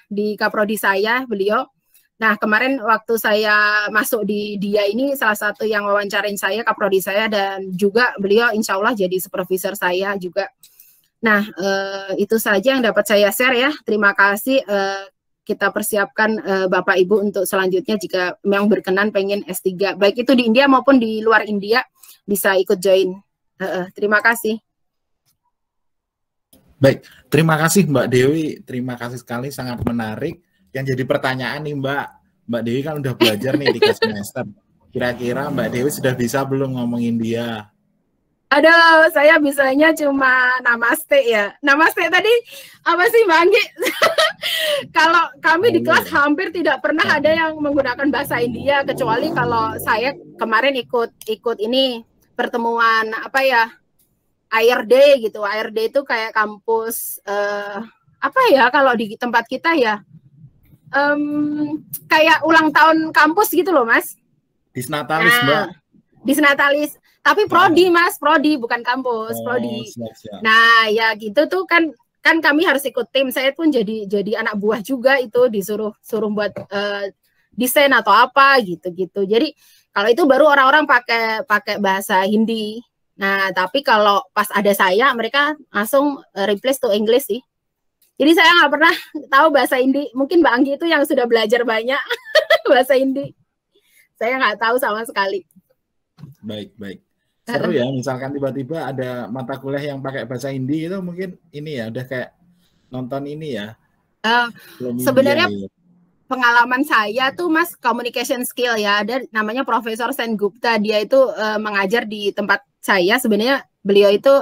di kaprodi saya beliau. Nah, kemarin waktu saya masuk di dia ini, salah satu yang wawancarain saya, kaprodi saya, dan juga beliau insya Allah jadi supervisor saya juga. Nah, itu saja yang dapat saya share ya. Terima kasih. kita persiapkan Bapak Ibu untuk selanjutnya jika memang berkenan pengen S3 baik itu di India maupun di luar India bisa ikut join. Terima kasih. Baik, terima kasih Mbak Dewi, terima kasih sekali, sangat menarik. Yang jadi pertanyaan nih Mbak Dewi kan udah belajar nih 3 semester. Kira-kira Mbak Dewi sudah bisa belum ngomong India? Aduh, saya bisanya cuma namaste ya. Namaste tadi apa sih Mbak Anggi? Kalau kami di kelas hampir tidak pernah ada yang menggunakan bahasa India kecuali kalau saya kemarin ikut ini pertemuan apa ya ARD gitu. ARD itu kayak kampus apa ya kalau di tempat kita ya kayak ulang tahun kampus gitu loh Mas. Disnatalis Mbak. Disnatalis. Tapi prodi Mas, prodi bukan kampus, prodi. Siap. Nah ya gitu tuh kan kami harus ikut tim. Saya pun jadi anak buah juga itu suruh buat desain atau apa gitu. Jadi kalau itu baru orang-orang pakai bahasa Hindi. Nah tapi kalau pas ada saya mereka langsung replace to English sih. Jadi saya nggak pernah tahu bahasa Hindi. Mungkin Mbak Anggi itu yang sudah belajar banyak bahasa Hindi. Saya nggak tahu sama sekali. Baik. Seru ya, misalkan tiba-tiba ada mata kuliah yang pakai bahasa Hindi itu mungkin ini ya, udah kayak nonton ini ya. Sebenarnya pengalaman saya tuh Mas communication skill ya, ada namanya Profesor Sen Gupta, dia itu mengajar di tempat saya, sebenarnya beliau itu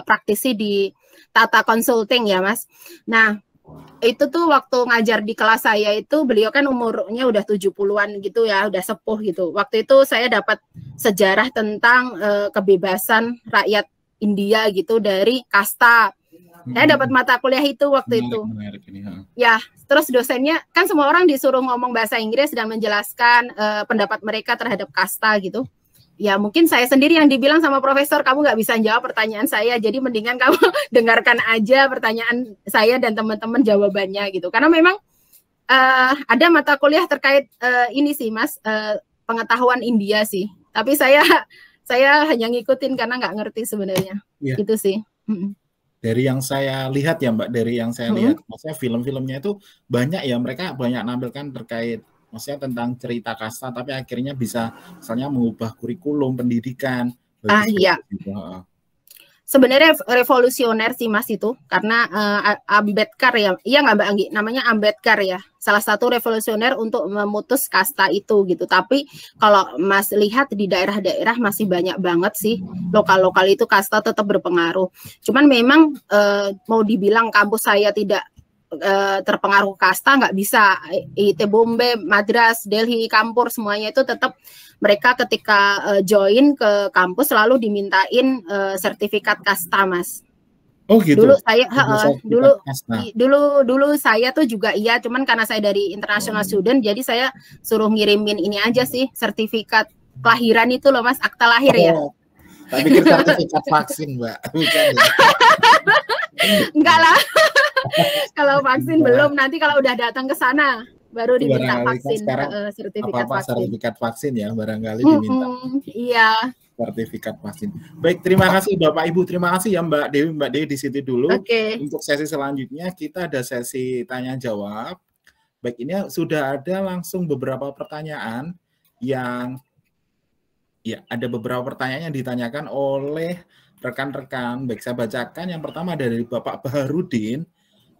praktisi di Tata Consulting ya Mas. Nah itu tuh waktu ngajar di kelas saya itu beliau kan umurnya udah 70-an gitu ya, udah sepuh gitu. Waktu itu saya dapat sejarah tentang kebebasan rakyat India gitu dari kasta. Saya dapat mata kuliah itu waktu itu. Ya, terus dosennya kan semua orang disuruh ngomong bahasa Inggris dan menjelaskan pendapat mereka terhadap kasta gitu. Ya mungkin saya sendiri yang dibilang sama profesor, kamu nggak bisa jawab pertanyaan saya, jadi mendingan kamu dengarkan aja pertanyaan saya dan teman-teman jawabannya gitu. Karena memang ada mata kuliah terkait ini sih Mas, pengetahuan India sih. Tapi saya hanya ngikutin karena nggak ngerti sebenarnya. Ya. Gitu sih. Dari yang saya lihat ya Mbak, lihat, maksudnya film-filmnya itu banyak ya, mereka banyak nampilkan terkait maksudnya tentang cerita kasta, tapi akhirnya bisa misalnya mengubah kurikulum pendidikan. Iya. Sebenarnya revolusioner sih Mas itu, karena Ambedkar ya, iya nggak Mbak Anggi, namanya Ambedkar ya, salah satu revolusioner untuk memutus kasta itu gitu. Tapi kalau Mas lihat di daerah-daerah masih banyak banget sih, lokal-lokal itu kasta tetap berpengaruh. Cuman memang mau dibilang kampus saya tidak terpengaruh kasta nggak bisa. IT Bombay, Madras, Delhi, Kanpur semuanya itu tetap mereka ketika join ke kampus selalu dimintain sertifikat kasta Mas. Oh gitu. Dulu saya dulu saya tuh juga iya, cuman karena saya dari international student jadi saya suruh ngirimin ini aja sih, sertifikat kelahiran itu loh Mas, akta lahir ya. Tak pikir sertifikat vaksin Mbak, bukan ya? Enggak lah. Kalau vaksin belum, nanti kalau udah datang ke sana baru diminta vaksin, sertifikat vaksin ya barangkali diminta. Iya. Sertifikat vaksin. Baik, terima kasih Bapak Ibu, terima kasih ya Mbak Dewi di situ dulu. Untuk sesi selanjutnya kita ada sesi tanya jawab. Baik, ini sudah ada langsung beberapa pertanyaan yang ada beberapa pertanyaan yang ditanyakan oleh rekan-rekan. Baik, saya bacakan. Yang pertama dari Bapak Baharudin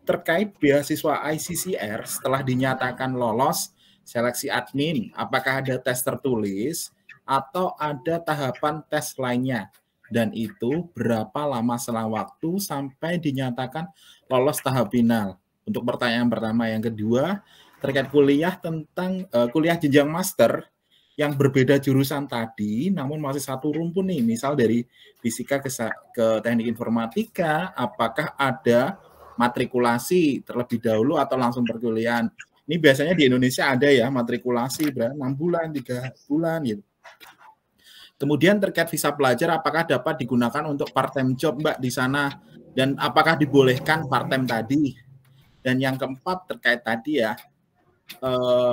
terkait beasiswa ICCR setelah dinyatakan lolos seleksi admin, apakah ada tes tertulis atau ada tahapan tes lainnya? Dan itu berapa lama selang waktu sampai dinyatakan lolos tahap final? Untuk pertanyaan pertama. Yang kedua, terkait kuliah tentang kuliah jenjang master yang berbeda jurusan tadi, namun masih satu rumpun nih, misal dari fisika ke teknik informatika, apakah ada matrikulasi terlebih dahulu atau langsung perkuliahan? Ini biasanya di Indonesia ada ya matrikulasi, berarti 6 bulan, 3 bulan gitu. Kemudian terkait visa pelajar, apakah dapat digunakan untuk part-time job Mbak di sana? Dan apakah dibolehkan part-time tadi? Dan yang keempat terkait tadi ya,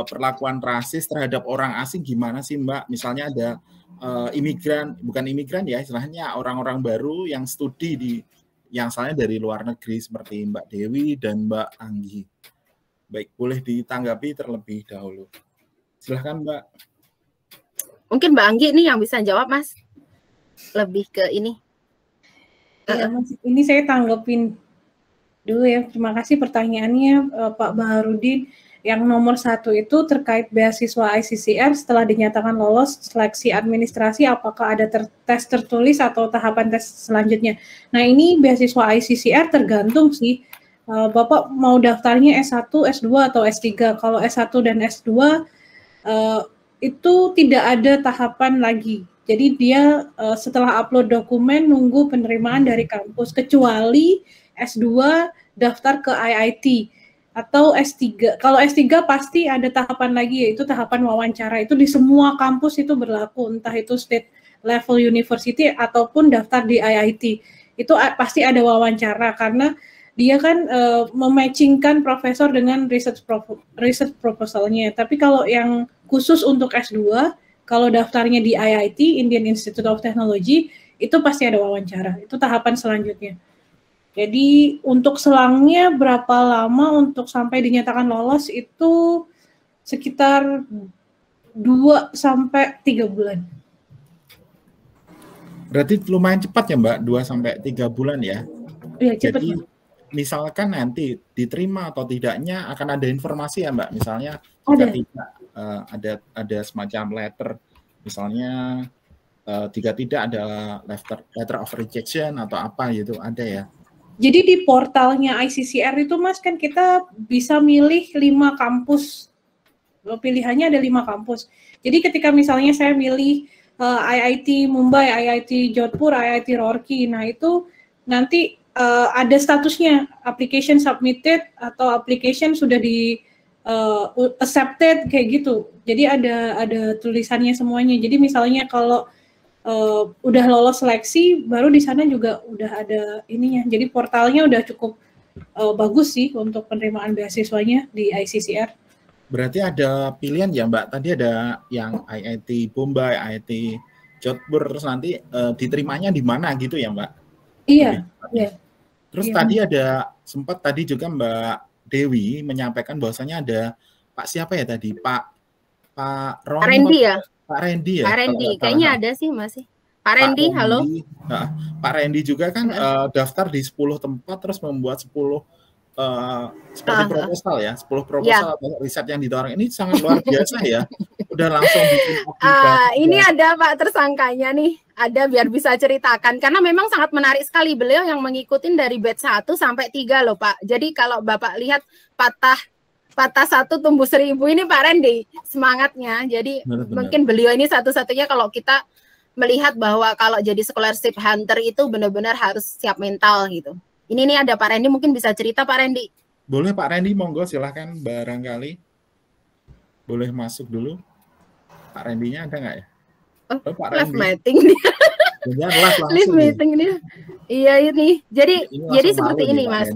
perlakuan rasis terhadap orang asing gimana sih Mbak? Misalnya ada bukan imigran ya, istilahnya orang-orang baru yang studi yang asalnya dari luar negeri seperti Mbak Dewi dan Mbak Anggi. Baik, boleh ditanggapi terlebih dahulu. Silahkan Mbak. Mungkin Mbak Anggi nih yang bisa jawab, Mas. Lebih ke ini. Ya, Mas, ini saya tanggapin dulu ya. Terima kasih pertanyaannya Pak Baharudin. Yang nomor 1 itu terkait beasiswa ICCR setelah dinyatakan lolos seleksi administrasi, apakah ada tes tertulis atau tahapan tes selanjutnya. Nah, ini beasiswa ICCR tergantung sih. Bapak mau daftarnya S1, S2, atau S3. Kalau S1 dan S2 itu tidak ada tahapan lagi. Jadi dia setelah upload dokumen nunggu penerimaan dari kampus, kecuali S2 daftar ke IIT atau S3. Kalau S3 pasti ada tahapan lagi, yaitu tahapan wawancara. Itu di semua kampus itu berlaku, entah itu state level university ataupun daftar di IIT. Itu pasti ada wawancara, karena dia kan mematchingkan profesor dengan research proposalnya. Tapi kalau yang khusus untuk S2, kalau daftarnya di IIT, Indian Institute of Technology, itu pasti ada wawancara. Itu tahapan selanjutnya. Jadi untuk selangnya berapa lama untuk sampai dinyatakan lolos itu sekitar 2 sampai 3 bulan. Berarti lumayan cepat ya Mbak, 2 sampai 3 bulan ya? Iya, cepat. Jadi misalkan nanti diterima atau tidaknya akan ada informasi ya Mbak, misalnya jika tidak ada semacam letter, misalnya jika tidak ada letter of rejection atau apa gitu, ada ya? Jadi di portalnya ICCR itu Mas, kan kita bisa milih 5 kampus. Pilihannya ada 5 kampus. Jadi ketika misalnya saya milih IIT Mumbai, IIT Jodhpur, IIT Roorkee, nah itu nanti ada statusnya, application submitted atau application sudah di accepted kayak gitu. Jadi ada tulisannya semuanya. Jadi misalnya kalau udah lolos seleksi, baru di sana juga udah ada ininya. Jadi portalnya udah cukup bagus sih untuk penerimaan beasiswanya di ICCR. Berarti ada pilihan ya Mbak, tadi ada yang IIT Bombay, IIT Jodhpur, terus nanti diterimanya di mana gitu ya Mbak? Iya, iya. Terus tadi ada, sempat tadi juga Mbak Dewi menyampaikan bahwasanya ada Pak siapa ya tadi? Pak Randy ya? Pak Randy ya? Pak Randy, kayaknya ada sih masih. Pak Randy, halo. Pak Randy juga kan daftar di 10 tempat, terus membuat 10 seperti proposal ya, 10 proposal atau riset yang ditawarkan. Ini sangat luar biasa ya. Udah langsung bikin ini ada Pak tersangkanya nih, ada biar bisa ceritakan. Karena memang sangat menarik sekali, beliau yang mengikutin dari batch 1 sampai 3 loh Pak. Jadi kalau Bapak lihat patah 1 tumbuh 1000, ini Pak Randy semangatnya. Jadi mungkin beliau ini satu-satunya kalau kita melihat bahwa kalau jadi scholarship hunter itu benar-benar harus siap mental gitu. Ini nih ada Pak Randy, mungkin bisa cerita Pak Randy. Boleh Pak Randy, monggo silahkan barangkali. Boleh masuk dulu. Pak Randy-nya ada nggak ya? Pak Randy. Live meeting dia. Live meeting dia. Iya ini. Jadi seperti ini Mas.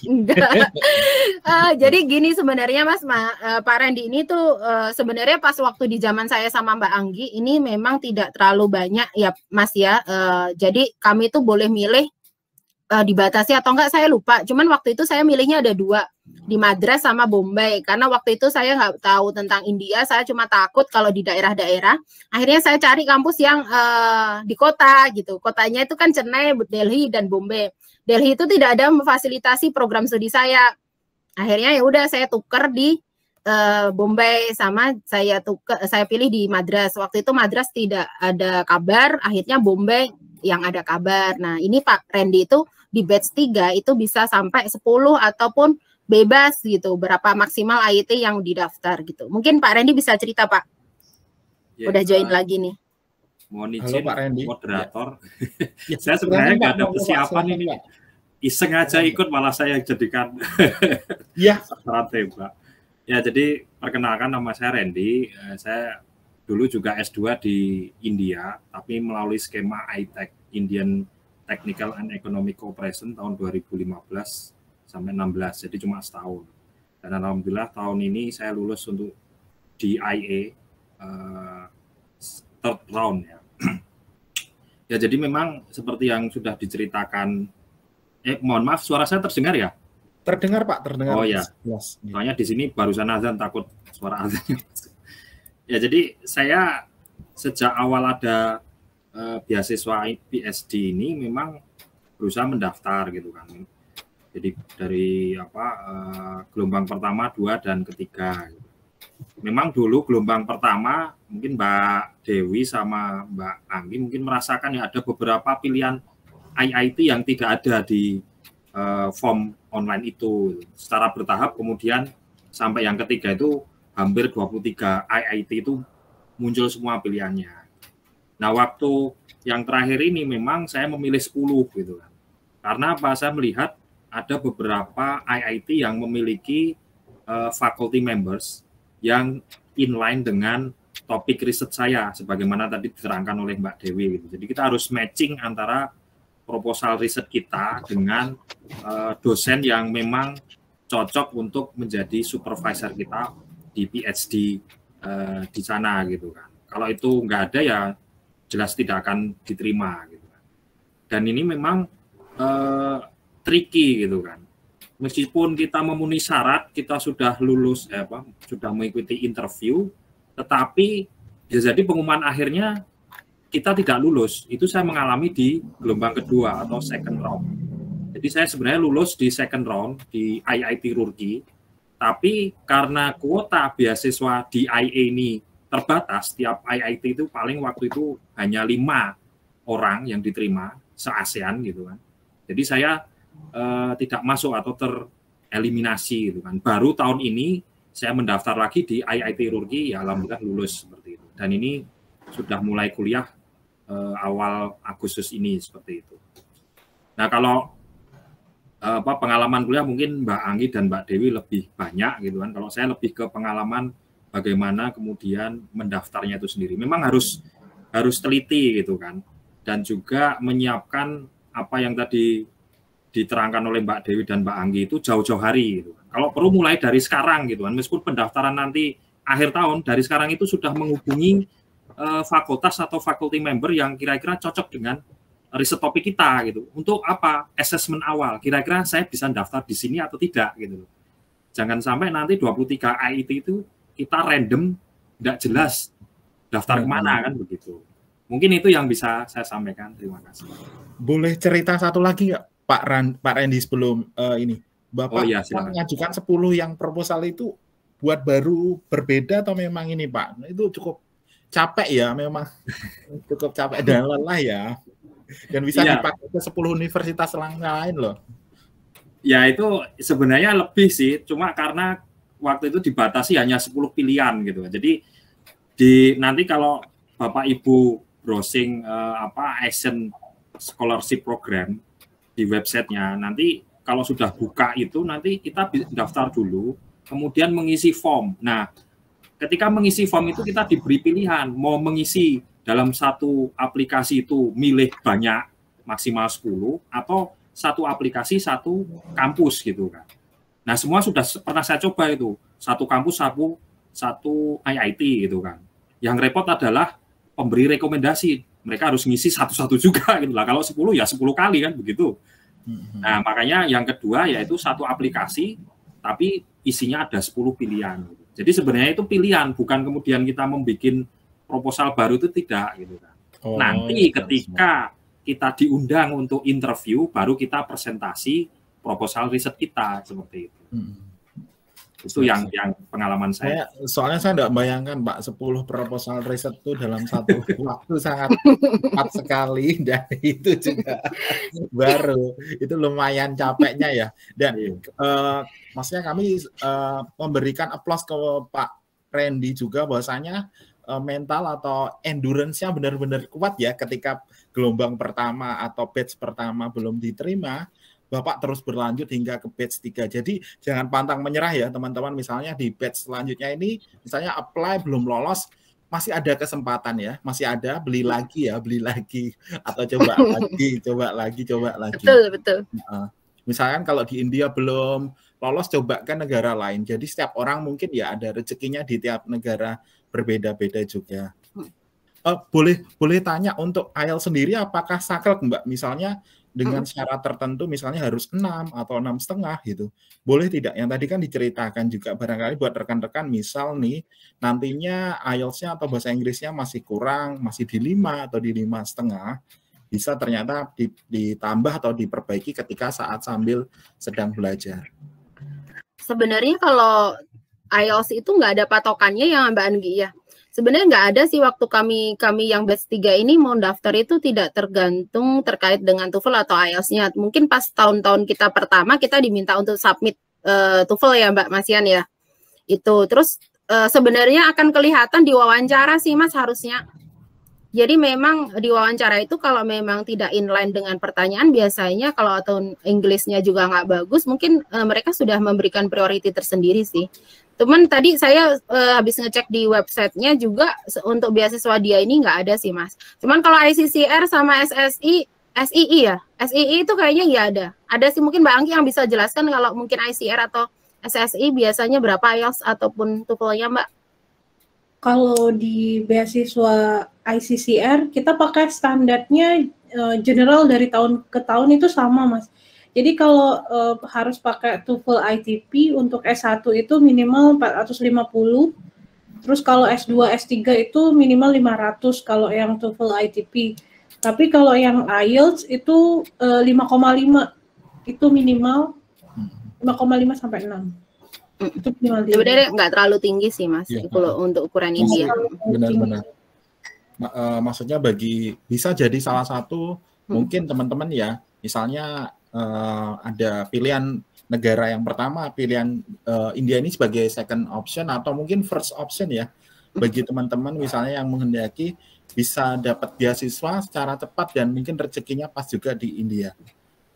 Enggak. Jadi gini sebenarnya Mas, Pak Randy ini tuh sebenarnya pas waktu di zaman saya sama Mbak Anggi ini memang tidak terlalu banyak ya Mas ya. Jadi kami tuh boleh milih dibatasi atau enggak saya lupa. Cuman waktu itu saya milihnya ada 2, di Madras sama Bombay. Karena waktu itu saya nggak tahu tentang India, saya cuma takut kalau di daerah-daerah. Akhirnya saya cari kampus yang di kota gitu. Kotanya itu kan Chennai, Delhi dan Bombay. Delhi itu tidak ada memfasilitasi program studi saya. Akhirnya ya udah saya tuker di Bombay sama saya pilih di Madras. Waktu itu Madras tidak ada kabar, akhirnya Bombay yang ada kabar. Nah, ini Pak Randy itu di batch 3 itu bisa sampai 10 ataupun bebas gitu, berapa maksimal IIT yang didaftar gitu. Mungkin Pak Randy bisa cerita Pak. Ya, udah join lagi nih. Mohon izin Pak Randy, moderator. Ya. Saya sebenarnya nggak ada persiapan ini. Iseng aja ikut, malah saya jadikan sasaran tembak. Ya, jadi perkenalkan nama saya Randy. Saya dulu juga S2 di India, tapi melalui skema ITEC, Indian Technical and Economic Cooperation tahun 2015 sampai 16, jadi cuma setahun. Dan alhamdulillah tahun ini saya lulus untuk DIA third round ya. Ya jadi memang seperti yang sudah diceritakan. Mohon maaf, suara saya terdengar ya? Terdengar Pak, terdengar. Oh ya, soalnya di sini barusan azan, takut suara azan. Ya, jadi saya sejak awal ada beasiswa PSD ini memang berusaha mendaftar gitu kan. Jadi dari gelombang pertama, 2 dan ketiga. Memang dulu gelombang pertama mungkin Mbak Dewi sama Mbak Anggi mungkin merasakan ya ada beberapa pilihan IIT yang tidak ada di form online itu. Secara bertahap kemudian sampai yang ketiga itu hampir 23 IIT itu muncul semua pilihannya. Nah, waktu yang terakhir ini memang saya memilih 10 gitu kan. Karena apa? Saya melihat ada beberapa IIT yang memiliki faculty members yang inline dengan topik riset saya, sebagaimana tadi diterangkan oleh Mbak Dewi. Gitu. Jadi kita harus matching antara proposal riset kita dengan dosen yang memang cocok untuk menjadi supervisor kita di PhD di sana gitu kan. Kalau itu nggak ada ya jelas tidak akan diterima gitu kan. Dan ini memang tricky gitu kan. Meskipun kita memenuhi syarat, kita sudah lulus, sudah mengikuti interview, tetapi ya jadi pengumuman akhirnya kita tidak lulus. Itu saya mengalami di gelombang kedua atau second round. Jadi saya sebenarnya lulus di second round di IIT Roorkee, tapi karena kuota beasiswa di IA ini terbatas, tiap IIT itu paling waktu itu hanya 5 orang yang diterima se-ASEAN gitu kan. Jadi saya tidak masuk atau tereliminasi gitu kan. Baru tahun ini saya mendaftar lagi di IIT Roorkee, ya alhamdulillah lulus seperti itu. Dan ini sudah mulai kuliah awal Agustus ini seperti itu. Nah, kalau pengalaman kuliah mungkin Mbak Anggi dan Mbak Dewi lebih banyak gitu kan. Kalau saya lebih ke pengalaman bagaimana kemudian mendaftarnya itu sendiri. Memang harus teliti gitu kan. Dan juga menyiapkan apa yang tadi diterangkan oleh Mbak Dewi dan Mbak Anggi itu jauh-jauh hari gitu. Kalau perlu mulai dari sekarang gitu kan. Meskipun pendaftaran nanti akhir tahun, dari sekarang itu sudah menghubungi fakultas atau faculty member yang kira-kira cocok dengan riset topik kita gitu. Untuk apa? Assessment awal. Kira-kira saya bisa daftar di sini atau tidak gitu. Jangan sampai nanti 23 IIT itu kita random, tidak jelas daftar kemana kan begitu. Mungkin itu yang bisa saya sampaikan. Terima kasih. Boleh cerita satu lagi nggak Pak Randy sebelum ini? Bapak mengajukan 10 yang proposal itu buat baru berbeda atau memang ini Pak? Itu cukup capek ya memang. Cukup capek dan lelah ya. Dan bisa dipakai ke 10 universitas lain loh. Ya itu sebenarnya lebih sih. Cuma karena waktu itu dibatasi hanya 10 pilihan gitu. Jadi nanti kalau Bapak Ibu browsing Asian Scholarship Program di websitenya, nanti kalau sudah buka itu nanti kita daftar dulu, kemudian mengisi form. Nah, ketika mengisi form itu kita diberi pilihan mau mengisi dalam satu aplikasi itu milih banyak maksimal 10 atau satu aplikasi satu kampus gitu kan. Nah, semua sudah pernah saya coba itu. Satu kampus satu IIT gitu kan. Yang repot adalah pemberi rekomendasi. Mereka harus ngisi satu-satu juga gitu lah. Kalau 10 ya 10 kali kan begitu. Nah, makanya yang kedua yaitu satu aplikasi tapi isinya ada 10 pilihan. Jadi sebenarnya itu pilihan, bukan kemudian kita membuat proposal baru itu tidak gitu kan. Nanti ketika kita diundang untuk interview baru kita presentasi proposal riset kita seperti itu. Itu yang pengalaman saya. Soalnya saya tidak bayangkan Pak 10 proposal riset itu dalam satu waktu sangat cepat sekali dan itu juga baru itu lumayan capeknya ya. Dan maksudnya kami memberikan applause ke Pak Randy juga bahwasanya mental atau endurance-nya benar-benar kuat ya ketika gelombang pertama atau batch pertama belum diterima. Bapak terus berlanjut hingga ke batch 3. Jadi jangan pantang menyerah ya teman-teman. Misalnya di batch selanjutnya ini, misalnya apply belum lolos, masih ada kesempatan ya. Masih ada, beli lagi. Atau coba lagi. Betul. Misalkan kalau di India belum lolos, coba ke negara lain. Jadi setiap orang mungkin ya ada rezekinya di tiap negara berbeda-beda juga. Boleh tanya untuk IELTS sendiri apakah saklek Mbak? Misalnya dengan syarat tertentu, misalnya harus 6 atau 6,5 gitu. Boleh tidak? Yang tadi kan diceritakan juga barangkali buat rekan-rekan, misal nih nantinya IELTS-nya atau bahasa Inggrisnya masih kurang, masih di 5 atau di 5,5, bisa ternyata ditambah atau diperbaiki ketika saat sambil sedang belajar. Sebenarnya kalau IELTS itu nggak ada patokannya ya Mbak Anggi ya. Sebenarnya nggak ada sih, waktu kami yang batch 3 ini mau daftar itu tidak tergantung terkait dengan TOEFL atau IELTS-nya. Mungkin pas tahun-tahun kita pertama kita diminta untuk submit TOEFL ya Mbak Masian ya. Itu terus sebenarnya akan kelihatan di wawancara sih Mas harusnya. Jadi memang di wawancara itu kalau memang tidak inline dengan pertanyaan, biasanya kalau atau Inggrisnya juga nggak bagus, mungkin mereka sudah memberikan priority tersendiri sih. Cuman tadi saya habis ngecek di websitenya juga untuk beasiswa dia ini nggak ada sih Mas. Cuman kalau ICCR sama SII ya, SII itu kayaknya ya ada. Ada sih, mungkin Mbak Anggi yang bisa jelaskan kalau mungkin ICR atau SSI biasanya berapa IELTS ataupun TOEFL-nya Mbak? Kalau di beasiswa ICCR kita pakai standarnya general dari tahun ke tahun itu sama Mas. Jadi kalau harus pakai TOEFL ITP untuk S1 itu minimal 450. Terus kalau S2, S3 itu minimal 500 kalau yang TOEFL ITP. Tapi kalau yang IELTS itu 5,5 itu minimal 5,5 sampai 6. Itu minimal. Sebenarnya nggak terlalu tinggi sih Mas ya, kalau untuk ukuran India. Benar-benar. Maksudnya bisa jadi salah satu mungkin teman-teman ya, misalnya ada pilihan negara yang pertama, pilihan India ini sebagai second option atau mungkin first option ya bagi teman-teman misalnya yang menghendaki bisa dapat beasiswa secara cepat dan mungkin rezekinya pas juga di India.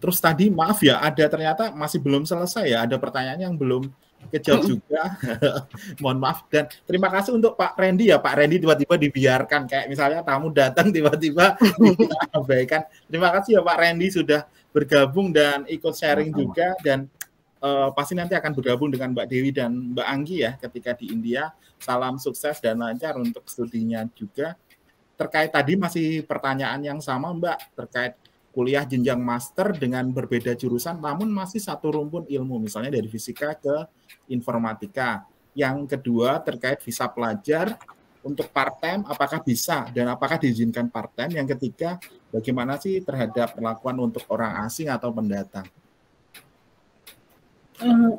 Terus tadi maaf ya, ada ternyata masih belum selesai ya, ada pertanyaan yang belum kejawab juga. Mohon maaf, dan terima kasih untuk Pak Randy ya. Pak Randy tiba-tiba dibiarkan kayak misalnya tamu datang tiba-tiba diabaikan. Terima kasih ya Pak Randy sudah bergabung dan ikut sharing juga, dan pasti nanti akan bergabung dengan Mbak Dewi dan Mbak Anggi ya ketika di India. Salam sukses dan lancar untuk studinya juga. Terkait tadi masih pertanyaan yang sama Mbak, terkait kuliah jenjang master dengan berbeda jurusan namun masih satu rumpun ilmu, misalnya dari fisika ke informatika. Yang kedua terkait visa pelajar untuk part-time, apakah bisa dan apakah diizinkan part-time? Yang ketiga, bagaimana sih terhadap perlakuan untuk orang asing atau pendatang?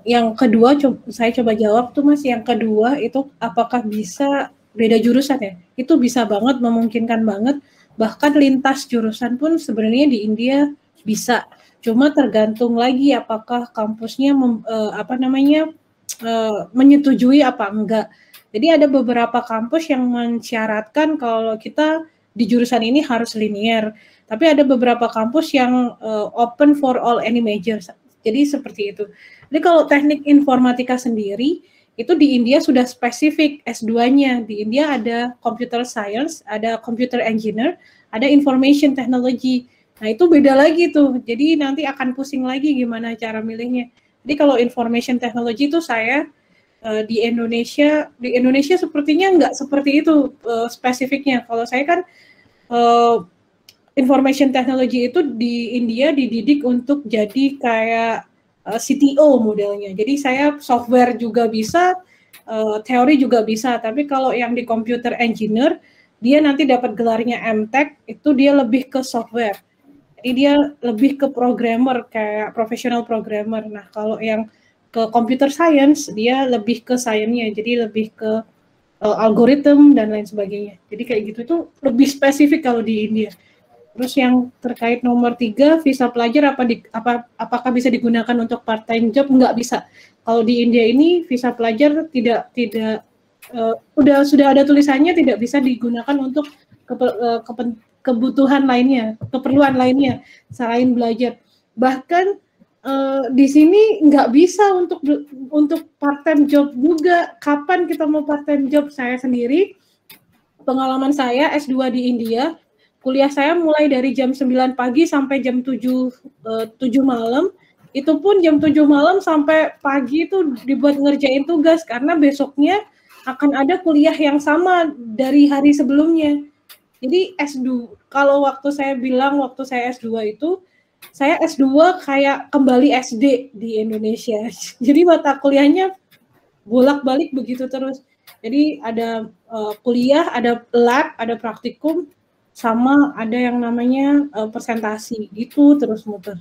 Yang kedua, saya coba jawab tuh Mas. Yang kedua itu apakah bisa beda jurusan ya? Itu bisa banget, memungkinkan banget. Bahkan lintas jurusan pun sebenarnya di India bisa. Cuma tergantung lagi apakah kampusnya menyetujui apa enggak. Jadi ada beberapa kampus yang mensyaratkan kalau kita di jurusan ini harus linear. Tapi ada beberapa kampus yang open for all any majors. Jadi seperti itu. Jadi kalau teknik informatika sendiri, itu di India sudah spesifik S2-nya. Di India ada computer science, ada computer engineer, ada information technology. Nah itu beda lagi tuh. Jadi nanti akan pusing lagi gimana cara milihnya. Jadi kalau information technology itu saya di Indonesia sepertinya nggak seperti itu spesifiknya. Kalau saya kan information technology itu di India dididik untuk jadi kayak CTO modelnya. Jadi saya software juga bisa, teori juga bisa. Tapi kalau yang di computer engineer, dia nanti dapat gelarnya MTech, itu dia lebih ke software. Jadi dia lebih ke programmer, kayak professional programmer. Nah kalau yang ke computer science, dia lebih ke science-nya, jadi lebih ke algoritma dan lain sebagainya. Jadi kayak gitu itu lebih spesifik kalau di India. Terus yang terkait nomor 3, visa pelajar apakah bisa digunakan untuk part-time job? Nggak bisa. Kalau di India ini visa pelajar sudah ada tulisannya tidak bisa digunakan untuk kebutuhan lainnya, keperluan lainnya selain belajar. Bahkan di sini nggak bisa untuk part-time job juga. Kapan kita mau part-time job? Saya sendiri, pengalaman saya S2 di India, kuliah saya mulai dari jam 9 pagi sampai jam 7 malam. Itu pun jam 7 malam sampai pagi itu dibuat ngerjain tugas karena besoknya akan ada kuliah yang sama dari hari sebelumnya. Jadi S2, kalau waktu saya S2 itu saya S2 kayak kembali SD di Indonesia. Jadi mata kuliahnya bolak-balik begitu terus. Jadi ada kuliah, ada lab, ada praktikum, sama ada yang namanya presentasi gitu terus muter.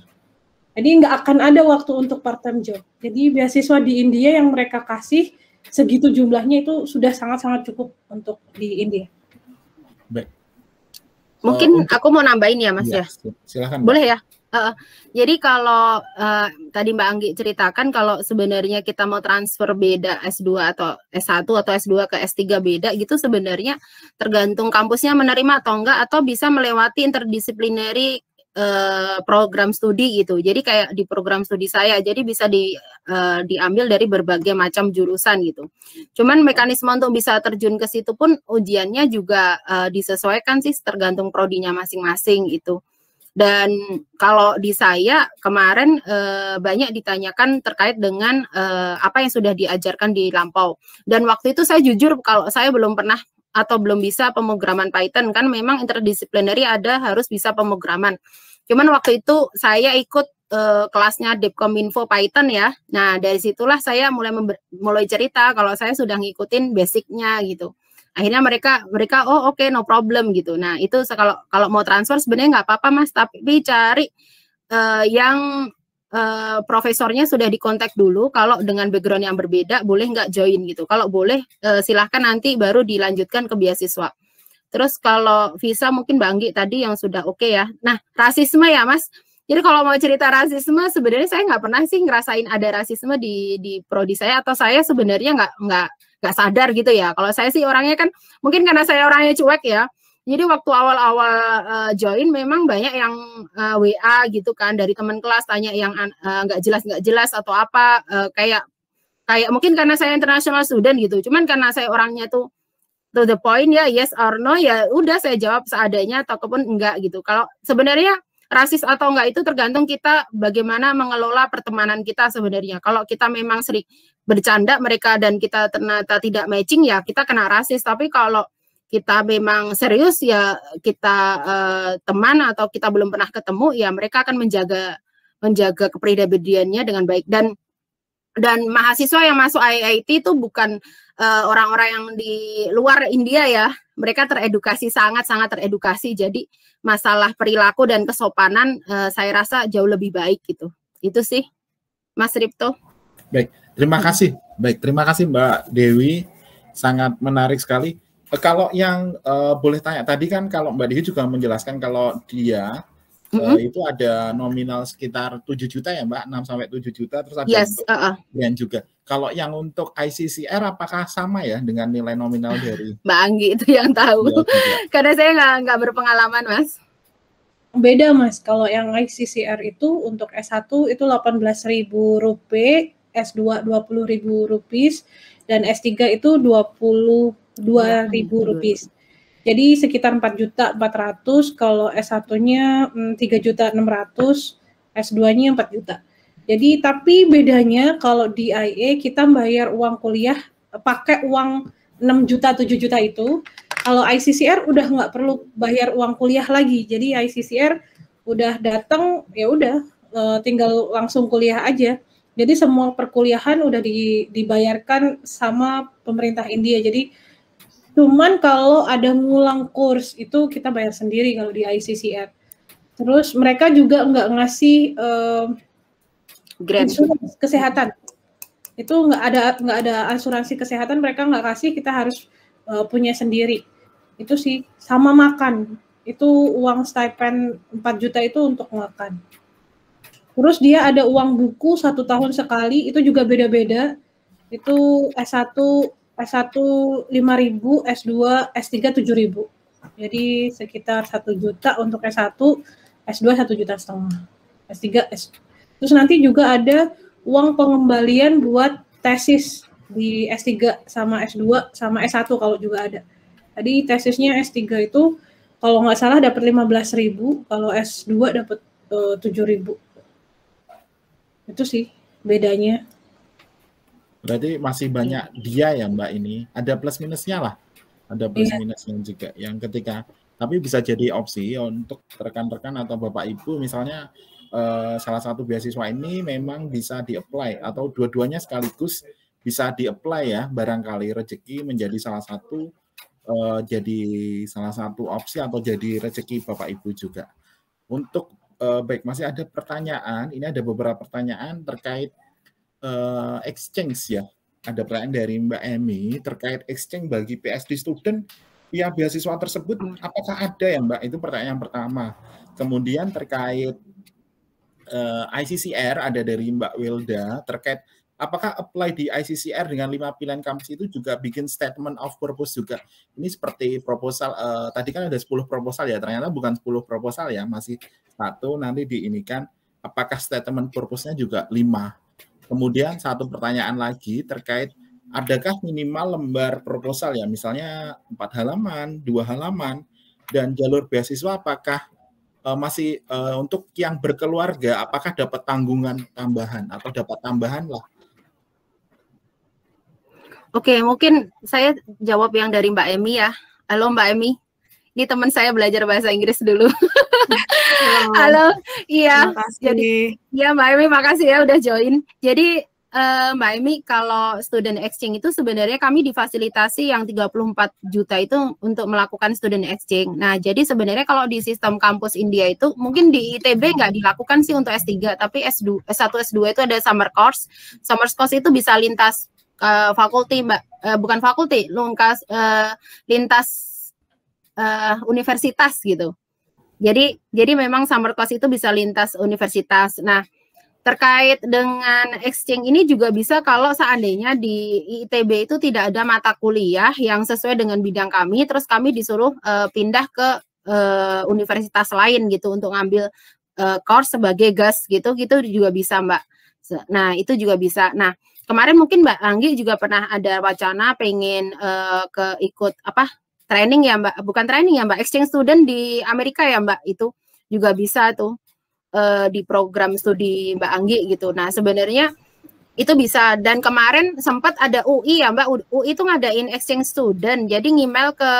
Jadi nggak akan ada waktu untuk part-time job. Jadi beasiswa di India yang mereka kasih segitu jumlahnya itu sudah sangat-sangat cukup untuk di India. Baik. Mungkin aku mau nambahin ya Mas ya. Silakan. Boleh ya? Jadi kalau tadi Mbak Anggi ceritakan kalau sebenarnya kita mau transfer beda S2 atau S1 atau S2 ke S3 beda gitu sebenarnya tergantung kampusnya menerima atau enggak atau bisa melewati interdisciplinary program studi gitu. Jadi kayak di program studi saya jadi bisa diambil dari berbagai macam jurusan gitu. Cuman mekanisme untuk bisa terjun ke situ pun ujiannya juga disesuaikan sih tergantung prodinya masing-masing gitu. Dan kalau di saya kemarin banyak ditanyakan terkait dengan apa yang sudah diajarkan di lampau. Dan waktu itu saya jujur kalau saya belum pernah atau belum bisa pemrograman Python kan memang interdisciplinary ada harus bisa pemrograman. Cuman waktu itu saya ikut kelasnya Depkominfo Python ya. Nah dari situlah saya mulai cerita kalau saya sudah ngikutin basicnya gitu. Akhirnya mereka oh oke, no problem gitu. Nah itu kalau mau transfer sebenarnya nggak apa-apa Mas, tapi cari yang profesornya sudah dikontak dulu. Kalau dengan background yang berbeda boleh nggak join gitu. Kalau boleh silahkan nanti baru dilanjutkan ke beasiswa. Terus kalau visa mungkin Mbak Anggi tadi yang sudah oke ya. Nah rasisme ya Mas. Jadi kalau mau cerita rasisme sebenarnya saya nggak pernah sih ngerasain ada rasisme di prodi saya atau saya sebenarnya nggak sadar gitu ya. Kalau saya sih orangnya kan mungkin karena saya orangnya cuek ya. Jadi waktu awal-awal join memang banyak yang WA gitu kan dari teman kelas tanya yang nggak jelas atau apa kayak mungkin karena saya international student gitu. Cuman karena saya orangnya tuh to the point ya yes or no ya udah saya jawab seadanya ataupun enggak gitu. Kalau sebenarnya rasis atau enggak itu tergantung kita bagaimana mengelola pertemanan kita sebenarnya. Kalau kita memang sering bercanda mereka dan kita ternyata tidak matching ya kita kena rasis. Tapi kalau kita memang serius ya kita teman atau kita belum pernah ketemu ya mereka akan menjaga kepribadiannya dengan baik. Dan mahasiswa yang masuk IIT itu bukan orang-orang yang di luar India ya. Mereka teredukasi, sangat-sangat teredukasi. Jadi masalah perilaku dan kesopanan saya rasa jauh lebih baik gitu. Itu sih Mas Ripto. Baik, terima kasih. Baik, terima kasih Mbak Dewi. Sangat menarik sekali. Kalau yang boleh tanya, tadi kan kalau Mbak Dewi juga menjelaskan kalau dia itu ada nominal sekitar 7 juta ya Mbak, 6 sampai 7 juta terus ada untuk grant juga. Kalau yang untuk ICCR apakah sama ya dengan nilai nominal dari Mbak Anggi itu yang tahu. Karena saya nggak berpengalaman Mas. Beda Mas, kalau yang ICCR itu untuk S1 itu Rp18.000, S2 Rp20.000 dan S3 itu Rp22.000. Jadi sekitar 4.400.000 kalau S1-nya 3.600.000, S2-nya 4 juta. Jadi tapi bedanya kalau di IE kita bayar uang kuliah pakai uang 6 juta 7 juta itu. Kalau ICCR udah nggak perlu bayar uang kuliah lagi. Jadi ICCR udah datang ya udah tinggal langsung kuliah aja. Jadi semua perkuliahan udah dibayarkan sama pemerintah India. Jadi cuman kalau ada ngulang kurs itu kita bayar sendiri kalau di ICCR. Terus mereka juga nggak ngasih grant kesehatan. Itu nggak ada asuransi kesehatan, mereka nggak kasih, kita harus punya sendiri. Itu sih sama makan. Itu uang stipend 4 juta itu untuk makan. Terus dia ada uang buku 1 tahun sekali, itu juga beda-beda. Itu S1 5.000, S2, S3 7.000. Jadi sekitar 1 juta untuk S1, S2 1,5 juta. S3 Terus nanti juga ada uang pengembalian buat tesis di S3 sama S2 sama S1 kalau juga ada. Tadi tesisnya S3 itu kalau nggak salah dapat 15.000, kalau S2 dapat 7.000. Itu sih bedanya. Berarti masih banyak dia ya Mbak ini. Ada plus minusnya lah. Ada plus minusnya juga. Yang ketika, tapi bisa jadi opsi untuk rekan-rekan atau Bapak Ibu misalnya salah satu beasiswa ini memang bisa di-apply atau dua-duanya sekaligus bisa di-apply ya, barangkali rezeki menjadi salah satu opsi atau jadi rezeki Bapak Ibu juga. Untuk baik, masih ada pertanyaan, ini ada beberapa pertanyaan terkait exchange ya. Ada pertanyaan dari Mbak Emi terkait exchange bagi PSD student via beasiswa tersebut, apakah ada ya Mbak? Itu pertanyaan yang pertama. Kemudian terkait ICCR ada dari Mbak Wilda terkait apakah apply di ICCR dengan 5 pilihan kampus itu juga bikin statement of purpose juga. Ini seperti proposal, tadi kan ada 10 proposal ya, ternyata bukan 10 proposal ya, masih satu nanti diinikan, apakah statement purpose-nya juga 5. Kemudian satu pertanyaan lagi terkait adakah minimal lembar proposal ya, misalnya 4 halaman, 2 halaman, dan jalur beasiswa apakah masih untuk yang berkeluarga, apakah dapat tanggungan tambahan atau dapat tambahan lah? Oke, mungkin saya jawab yang dari Mbak Emi ya. Halo Mbak Emi, ini teman saya belajar bahasa Inggris dulu. Halo, iya. Jadi, ya Mbak Emi, makasih ya udah join. Jadi Mbak Emi, kalau student exchange itu sebenarnya kami difasilitasi yang 34 juta itu untuk melakukan student exchange. Nah, jadi sebenarnya kalau di sistem kampus India itu mungkin di ITB nggak dilakukan sih untuk S3, tapi S1, S2 itu ada summer course. Summer course itu bisa lintas fakulti, Mbak, bukan fakulti, lintas universitas gitu. Jadi memang summer course itu bisa lintas universitas. Nah, terkait dengan exchange ini juga bisa kalau seandainya di ITB itu tidak ada mata kuliah yang sesuai dengan bidang kami, terus kami disuruh pindah ke universitas lain gitu untuk ngambil course sebagai gas gitu juga bisa Mbak. Nah itu juga bisa. Nah kemarin mungkin Mbak Anggi juga pernah ada wacana pengen ikut training ya Mbak, bukan training ya Mbak, exchange student di Amerika ya Mbak, itu juga bisa tuh. Di program studi Mbak Anggi gitu. Nah sebenarnya itu bisa, dan kemarin sempat ada UI ya Mbak, UI itu ngadain exchange student, jadi ngemail ke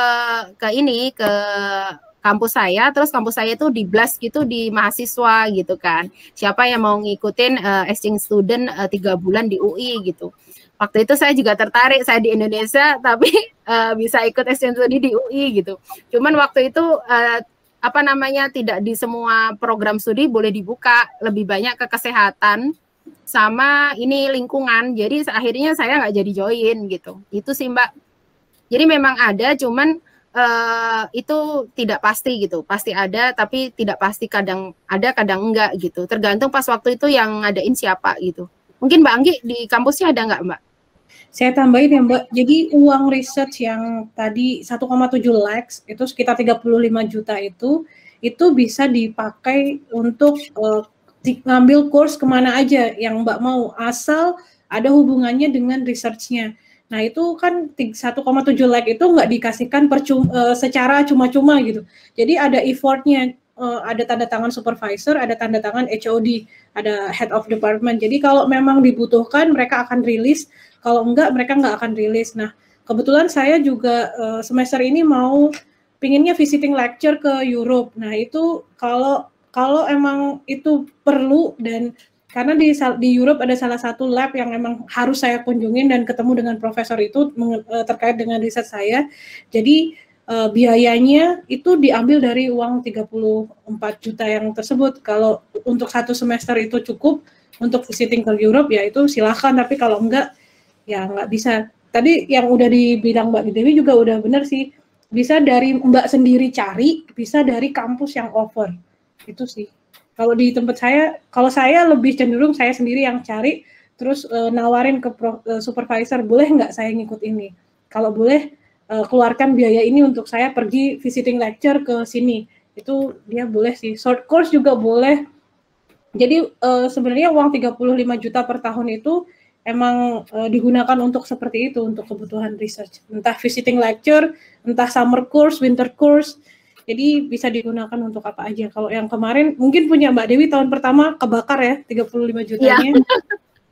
kampus saya, terus kampus saya itu di blast gitu di mahasiswa gitu kan, siapa yang mau ngikutin exchange student 3 bulan di UI gitu. Waktu itu saya juga tertarik, saya di Indonesia tapi bisa ikut exchange studi di UI gitu. Cuman waktu itu tidak di semua program studi boleh dibuka, lebih banyak ke kesehatan sama ini lingkungan, jadi akhirnya saya nggak jadi join gitu. Itu sih Mbak. Jadi memang ada, cuman itu tidak pasti gitu, pasti ada tapi tidak pasti, kadang ada kadang enggak gitu, tergantung pas waktu itu yang ngadain siapa gitu. Mungkin Mbak Anggi di kampusnya ada nggak Mbak? Saya tambahin ya Mbak, jadi uang research yang tadi 1,7 lakhs itu sekitar 35 juta itu bisa dipakai untuk ngambil course kemana aja yang Mbak mau, asal ada hubungannya dengan research-nya. Nah itu kan 1,7 lakh itu nggak dikasihkan secara cuma-cuma gitu, jadi ada effort-nya. Ada tanda tangan supervisor, ada tanda tangan HOD, ada head of department. Jadi kalau memang dibutuhkan mereka akan rilis, kalau enggak mereka nggak akan rilis. Nah kebetulan saya juga semester ini mau pinginnya visiting lecture ke Europe. Nah itu kalau emang itu perlu, dan karena di Europe ada salah satu lab yang emang harus saya kunjungin dan ketemu dengan profesor itu terkait dengan riset saya. Jadi biayanya itu diambil dari uang 34 juta yang tersebut. Kalau untuk 1 semester itu cukup untuk visiting ke Europe ya itu silahkan, tapi kalau enggak ya nggak bisa. Tadi yang udah dibilang Mbak Dewi juga udah benar sih, bisa dari Mbak sendiri cari, bisa dari kampus yang offer. Itu sih. Kalau di tempat saya, kalau saya lebih cenderung saya sendiri yang cari, terus nawarin ke supervisor, boleh nggak saya ngikut ini? Kalau boleh, keluarkan biaya ini untuk saya pergi visiting lecture ke sini. Itu dia boleh sih. Short course juga boleh. Jadi sebenarnya uang 35 juta per tahun itu emang digunakan untuk seperti itu, untuk kebutuhan research. Entah visiting lecture, entah summer course, winter course. Jadi bisa digunakan untuk apa aja. Kalau yang kemarin mungkin punya Mbak Dewi tahun pertama kebakar ya 35 jutanya. Ya.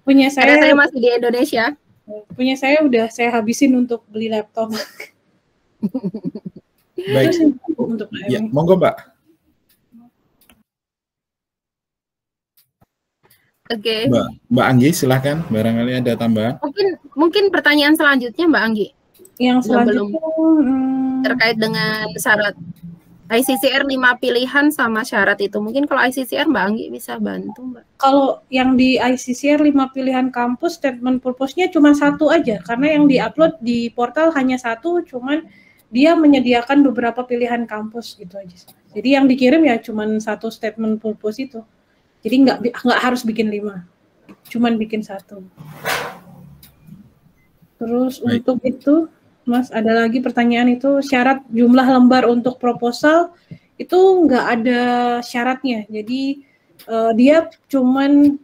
Punya saya masih di Indonesia. Punya saya udah saya habisin untuk beli laptop. Baik. Untuk ya, monggo Mbak. Oke. Mbak Anggi, silahkan. Barangkali ada tambahan. Mungkin pertanyaan selanjutnya Mbak Anggi. Yang selanjutnya terkait dengan syarat ICCR 5 pilihan sama syarat itu. Mungkin kalau ICCR Mbak Anggi bisa bantu, Mbak. Kalau yang di ICCR 5 pilihan kampus, statement purpose-nya cuma satu aja, karena yang di-upload di portal hanya satu, cuman dia menyediakan beberapa pilihan kampus gitu aja. Jadi yang dikirim ya cuma satu statement purpose itu. Jadi nggak harus bikin 5, cuman bikin satu. Terus untuk itu, Mas, ada lagi pertanyaan itu, syarat jumlah lembar untuk proposal itu nggak ada syaratnya. Jadi dia cuman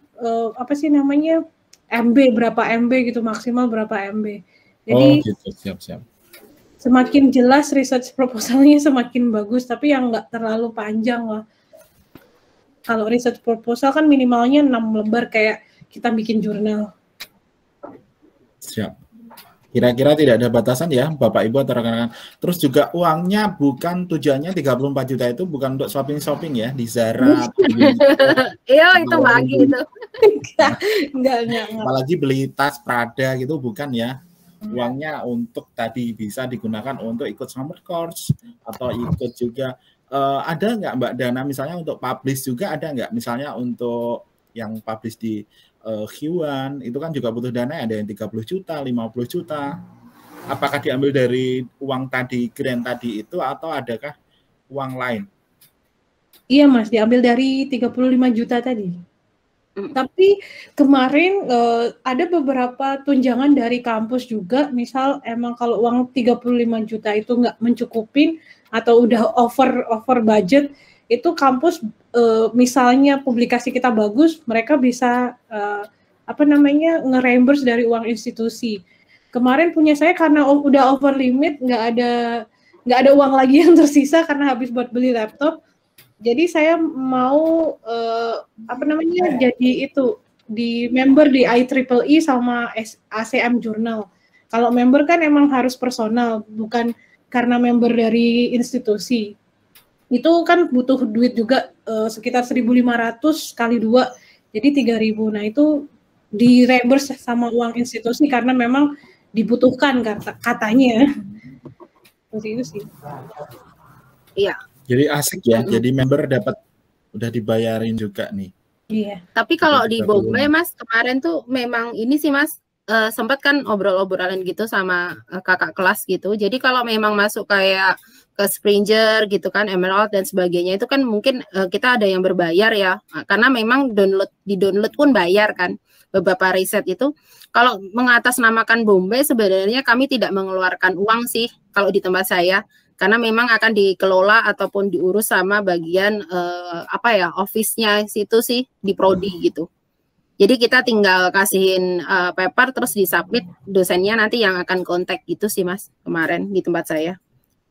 MB, berapa MB gitu, maksimal berapa MB. Jadi gitu. Siap. Semakin jelas research proposalnya semakin bagus, tapi yang nggak terlalu panjang lah. Kalau research proposal kan minimalnya 6 lembar kayak kita bikin jurnal. Siap. Kira-kira tidak ada batasan ya Bapak Ibu atau rekan-rekan. Terus juga uangnya bukan tujuannya 34 juta itu bukan untuk shopping ya di Zara. Iya itu lagi itu. Enggak. Apalagi beli tas Prada gitu bukan ya. Uangnya untuk tadi bisa digunakan untuk ikut summer course atau ikut juga ada nggak Mbak dana misalnya untuk publish juga ada nggak misalnya untuk yang publish di Hyuan itu kan juga butuh dana, ada yang 30 juta, 50 juta. Apakah diambil dari uang tadi, grant tadi itu atau adakah uang lain? Iya Mas, diambil dari 35 juta tadi. Tapi kemarin ada beberapa tunjangan dari kampus juga, misal emang kalau uang 35 juta itu nggak mencukupin atau udah over budget, itu kampus misalnya publikasi kita bagus, mereka bisa nge-reimburse dari uang institusi. Kemarin punya saya karena udah over limit, nggak ada uang lagi yang tersisa karena habis buat beli laptop. Jadi saya mau jadi itu di member di IEEE sama ACM Journal. Kalau member kan emang harus personal, bukan karena member dari institusi. Itu kan butuh duit juga sekitar 1.500 kali 2, jadi 3.000. Nah itu di reimburse sama uang institusi karena memang dibutuhkan katanya. Seperti itu sih. Iya. Jadi asik ya, jadi member dapat udah dibayarin juga nih. Iya. Tapi kalau di Bombay Mas kemarin tuh memang ini sih Mas sempat kan obrol-obrolan gitu sama kakak kelas gitu. Jadi kalau memang masuk kayak ke Springer gitu kan, Emerald dan sebagainya itu kan mungkin kita ada yang berbayar ya. Karena memang di download pun bayar kan. Beberapa riset itu kalau mengatasnamakan Bombay sebenarnya kami tidak mengeluarkan uang sih kalau di tempat saya. Karena memang akan dikelola ataupun diurus sama bagian office-nya situ sih di prodi gitu. Jadi kita tinggal kasihin paper terus disubmit, dosennya nanti yang akan kontak gitu sih Mas kemarin di tempat saya.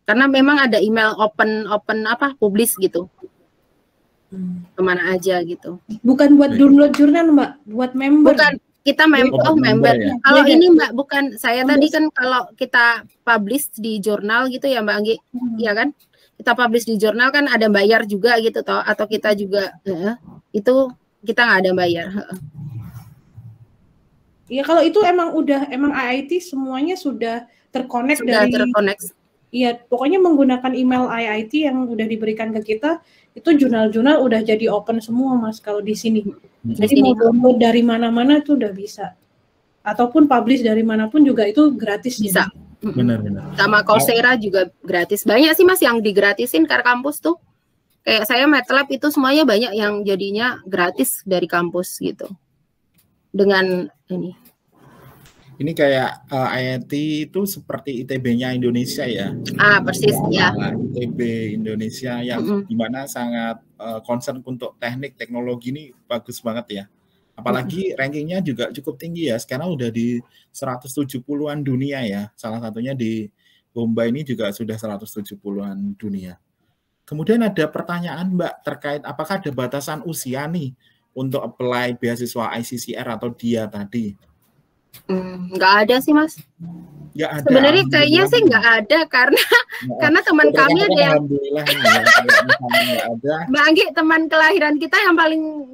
Karena memang ada email open publish gitu. Kemana aja gitu. Bukan buat download jurnal Mbak, buat member. Bukan. Kita member. Ya? Kalau ini Mbak bukan saya tadi kan kalau kita publish di jurnal gitu ya Mbak Anggi, ya kan? Kita publish di jurnal kan ada bayar juga gitu toh, atau kita juga itu kita nggak ada bayar. Iya kalau itu emang IIT semuanya sudah terkonek terkonek. Iya pokoknya menggunakan email IIT yang udah diberikan ke kita. Itu jurnal-jurnal udah jadi open semua Mas kalau di sini. Jadi mau download dari mana-mana itu udah bisa. Ataupun publish dari manapun juga itu gratis. Bisa. Benar. Sama Coursera juga gratis. Banyak sih Mas yang digratisin ke kampus tuh. Kayak saya MATLAB itu semuanya banyak yang jadinya gratis dari kampus gitu. Dengan ini. Ini kayak IIT itu seperti ITB-nya Indonesia ya. Persis ya. ITB Indonesia yang dimana sangat concern untuk teknik teknologi ini bagus banget ya. Apalagi rankingnya juga cukup tinggi ya. Sekarang udah di 170-an dunia ya. Salah satunya di Bombay ini juga sudah 170-an dunia. Kemudian ada pertanyaan Mbak terkait apakah ada batasan usia nih untuk apply beasiswa ICCR atau dia tadi? Nggak ada sih, Mas. Sebenarnya kayaknya sih nggak ada karena teman kami ada yang Mbak Anggi, teman kelahiran kita yang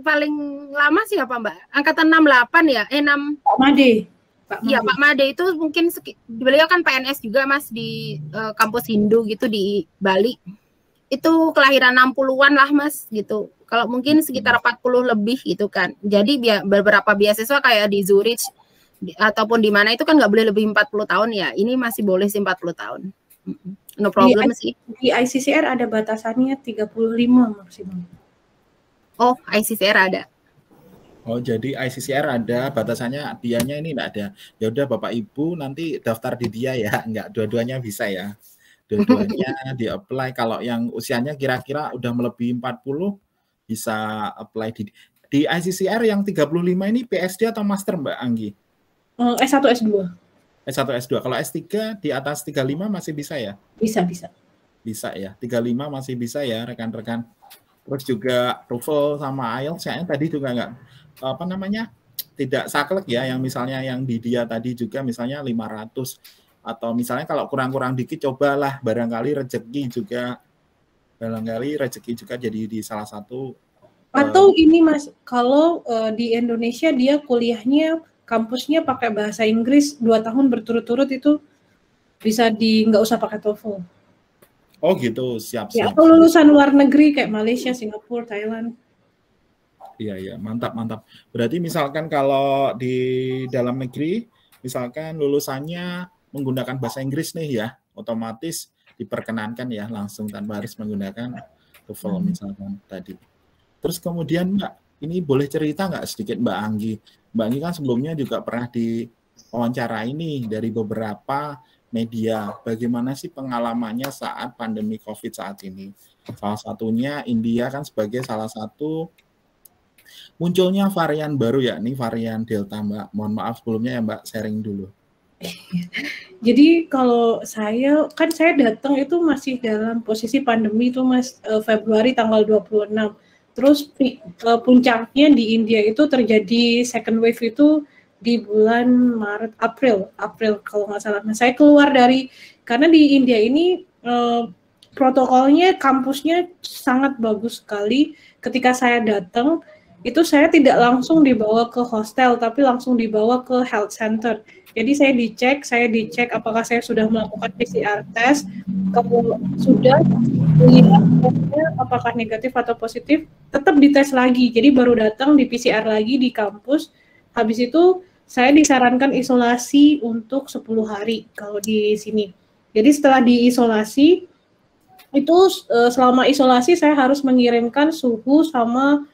paling lama siapa Mbak? Angkatan 68 ya? 6 Pak Made. Iya, Pak Made itu mungkin beliau kan PNS juga Mas di kampus Hindu gitu di Bali. Itu kelahiran 60-an lah Mas gitu. Kalau mungkin sekitar 40 lebih gitu kan. Jadi beberapa beasiswa kayak di Zurich ataupun di mana itu kan nggak boleh lebih 40 tahun ya. Ini masih boleh sih 40 tahun. No problem sih. Di ICCR ada batasannya 35 maksimum. Oh, ICCR ada. Oh, jadi ICCR ada batasannya, dianya ini enggak ada. Ya udah Bapak Ibu nanti daftar di dia ya. Enggak, dua-duanya bisa ya. Dua-duanya di-apply. Kalau yang usianya kira-kira udah melebihi 40 bisa apply di ICCR yang 35 ini PSD atau master Mbak Anggi? S1 S2. S1 S2. Kalau S3 di atas 35 masih bisa ya? Bisa. Bisa ya. 35 masih bisa ya rekan-rekan. Terus juga TOEFL sama IELTS kayaknya tadi juga enggak tidak saklek ya, yang misalnya yang di dia tadi juga misalnya 500 atau misalnya kalau kurang-kurang dikit cobalah barangkali rezeki juga jadi di salah satu. Atau ini Mas, kalau di Indonesia dia kuliahnya kampusnya pakai bahasa Inggris 2 tahun berturut-turut itu bisa nggak usah pakai TOEFL. Oh gitu, siap. Ya, atau lulusan luar negeri kayak Malaysia, Singapura, Thailand. Iya, mantap. Berarti misalkan kalau di dalam negeri, misalkan lulusannya menggunakan bahasa Inggris nih ya, otomatis diperkenankan ya langsung tanpa harus menggunakan TOEFL misalkan tadi. Terus kemudian Mbak, ini boleh cerita nggak sedikit Mbak Anggi? Mbak Anggi kan sebelumnya juga pernah diwawancara ini dari beberapa media. Bagaimana sih pengalamannya saat pandemi COVID saat ini? Salah satunya India kan sebagai salah satu munculnya varian baru ya, ini varian Delta Mbak. Mohon maaf sebelumnya ya Mbak, sharing dulu. Jadi kalau saya datang itu masih dalam posisi pandemi itu Mas, Februari tanggal 26. Terus puncaknya di India itu terjadi second wave itu di bulan Maret, April kalau nggak salah. Nah, saya keluar karena di India ini protokolnya kampusnya sangat bagus sekali. Ketika saya datang itu saya tidak langsung dibawa ke hostel tapi langsung dibawa ke health center. Jadi saya dicek apakah saya sudah melakukan PCR test, kalau sudah lihat apakah negatif atau positif, tetap dites lagi. Jadi baru datang di PCR lagi di kampus. Habis itu saya disarankan isolasi untuk 10 hari kalau di sini. Jadi setelah diisolasi itu selama isolasi saya harus mengirimkan suhu sama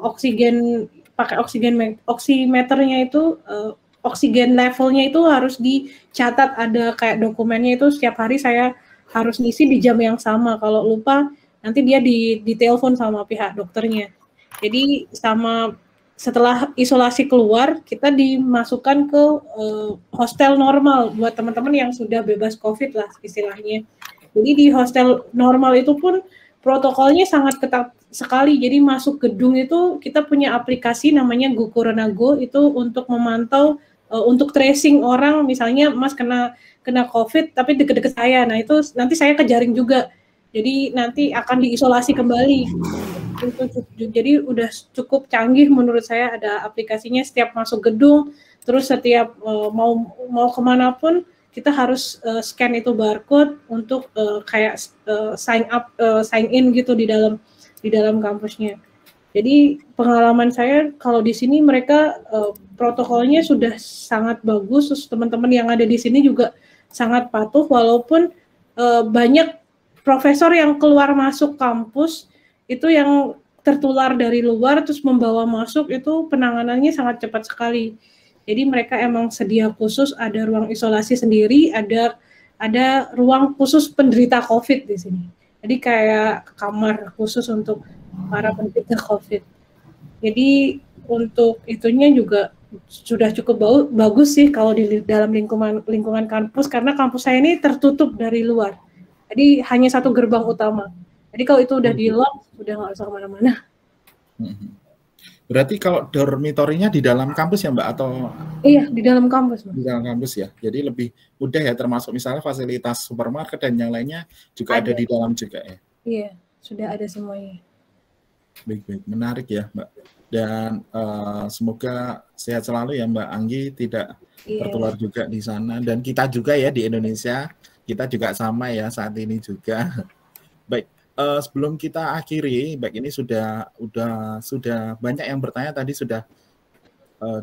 oksigen, pakai oximeternya itu oksigen levelnya itu harus dicatat, ada kayak dokumennya itu setiap hari saya harus ngisi di jam yang sama. Kalau lupa nanti dia ditelepon sama pihak dokternya. Jadi setelah isolasi keluar kita dimasukkan ke hostel normal buat teman-teman yang sudah bebas COVID lah istilahnya. Jadi di hostel normal itu pun protokolnya sangat ketat sekali. Jadi masuk gedung itu kita punya aplikasi namanya Go Corona Go, itu untuk memantau untuk tracing orang, misalnya Mas kena COVID tapi deket-deket saya. Nah, itu nanti saya kejaring juga. Jadi nanti akan diisolasi kembali. Jadi udah cukup canggih menurut saya, ada aplikasinya setiap masuk gedung, terus setiap mau kemanapun kita harus scan itu barcode untuk kayak sign in gitu di dalam kampusnya. Jadi pengalaman saya kalau di sini mereka protokolnya sudah sangat bagus, terus teman-teman yang ada di sini juga sangat patuh, walaupun banyak profesor yang keluar masuk kampus itu yang tertular dari luar terus membawa masuk, itu penanganannya sangat cepat sekali. Jadi mereka emang sedia khusus, ada ruang isolasi sendiri, ada ruang khusus penderita COVID di sini. Jadi kayak kamar khusus untuk para penderita COVID. Jadi untuk itunya juga sudah cukup bagus sih kalau di dalam lingkungan kampus, karena kampus saya ini tertutup dari luar. Jadi hanya satu gerbang utama. Jadi kalau itu udah di-lock, udah nggak usah kemana-mana. Berarti kalau dormitorinya di dalam kampus ya Mbak atau? Iya, di dalam kampus. Di dalam kampus ya. Jadi lebih mudah ya, termasuk misalnya fasilitas supermarket dan yang lainnya juga ada di dalam juga ya. Iya, sudah ada semuanya. Baik-baik, menarik ya Mbak. Dan semoga sehat selalu ya Mbak Anggi, tidak tertular juga di sana. Dan kita juga ya di Indonesia, kita juga sama ya saat ini juga. Baik. Sebelum kita akhiri, baik ini sudah banyak yang bertanya tadi sudah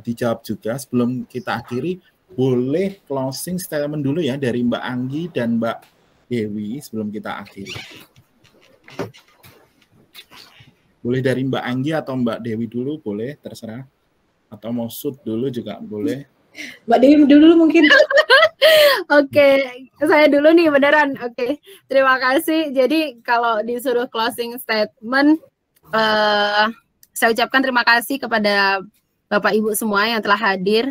dijawab juga. Sebelum kita akhiri, boleh closing statement dulu ya dari Mbak Anggi dan Mbak Dewi sebelum kita akhiri. Boleh dari Mbak Anggi atau Mbak Dewi dulu, boleh terserah. Atau mau shoot dulu juga boleh. Mbak Dewi dulu mungkin. Oke, saya dulu nih beneran. Oke, terima kasih. Jadi kalau disuruh closing statement, saya ucapkan terima kasih kepada Bapak Ibu semua yang telah hadir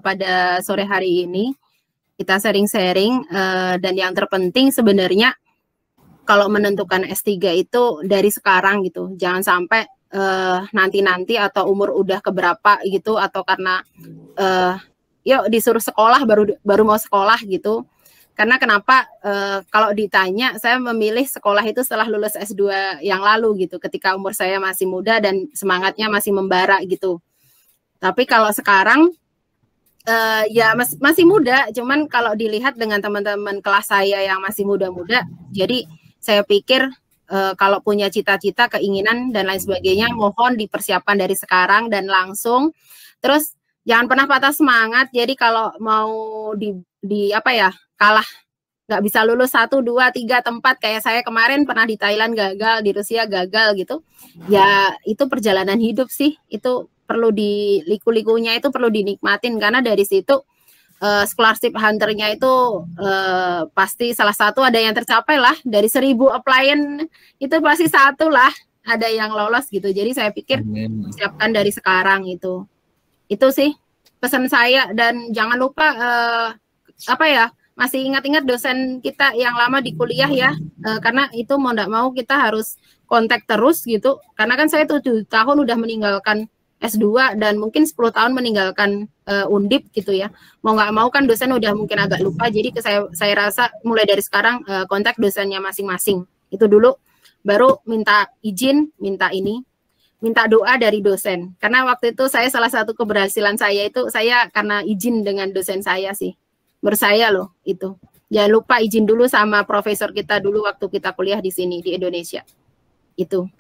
pada sore hari ini. Kita sharing-sharing dan yang terpenting sebenarnya kalau menentukan S3 itu dari sekarang gitu. Jangan sampai nanti-nanti atau umur udah keberapa gitu atau karena yuk disuruh sekolah baru mau sekolah gitu. Karena kenapa kalau ditanya saya memilih sekolah itu setelah lulus S2 yang lalu gitu, ketika umur saya masih muda dan semangatnya masih membara gitu. Tapi kalau sekarang ya masih muda, cuman kalau dilihat dengan teman-teman kelas saya yang masih muda-muda, jadi saya pikir kalau punya cita-cita, keinginan dan lain sebagainya, mohon dipersiapkan dari sekarang dan langsung. Terus jangan pernah patah semangat. Jadi kalau mau di apa ya, kalah, nggak bisa lulus 1, 2, 3 tempat kayak saya kemarin pernah di Thailand gagal, di Rusia gagal gitu. Ya itu perjalanan hidup sih. Itu perlu liku-likunya itu perlu dinikmatin karena dari situ scholarship hunter-nya itu pasti salah satu ada yang tercapai lah. Dari 1000 applyan itu pasti satu lah ada yang lolos gitu. Jadi saya pikir siapkan dari sekarang itu. Itu sih pesan saya dan jangan lupa apa ya, masih ingat-ingat dosen kita yang lama di kuliah ya, karena itu mau nggak mau kita harus kontak terus gitu, karena kan saya 7 tahun udah meninggalkan S2 dan mungkin 10 tahun meninggalkan Undip gitu ya, mau nggak mau kan dosen udah mungkin agak lupa, jadi saya rasa mulai dari sekarang kontak dosennya masing-masing itu dulu, baru minta izin, minta doa dari dosen. Karena waktu itu saya salah satu keberhasilan saya itu saya karena izin dengan dosen saya sih. Menurut saya loh itu. Jangan lupa izin dulu sama profesor kita dulu waktu kita kuliah di sini di Indonesia. Itu.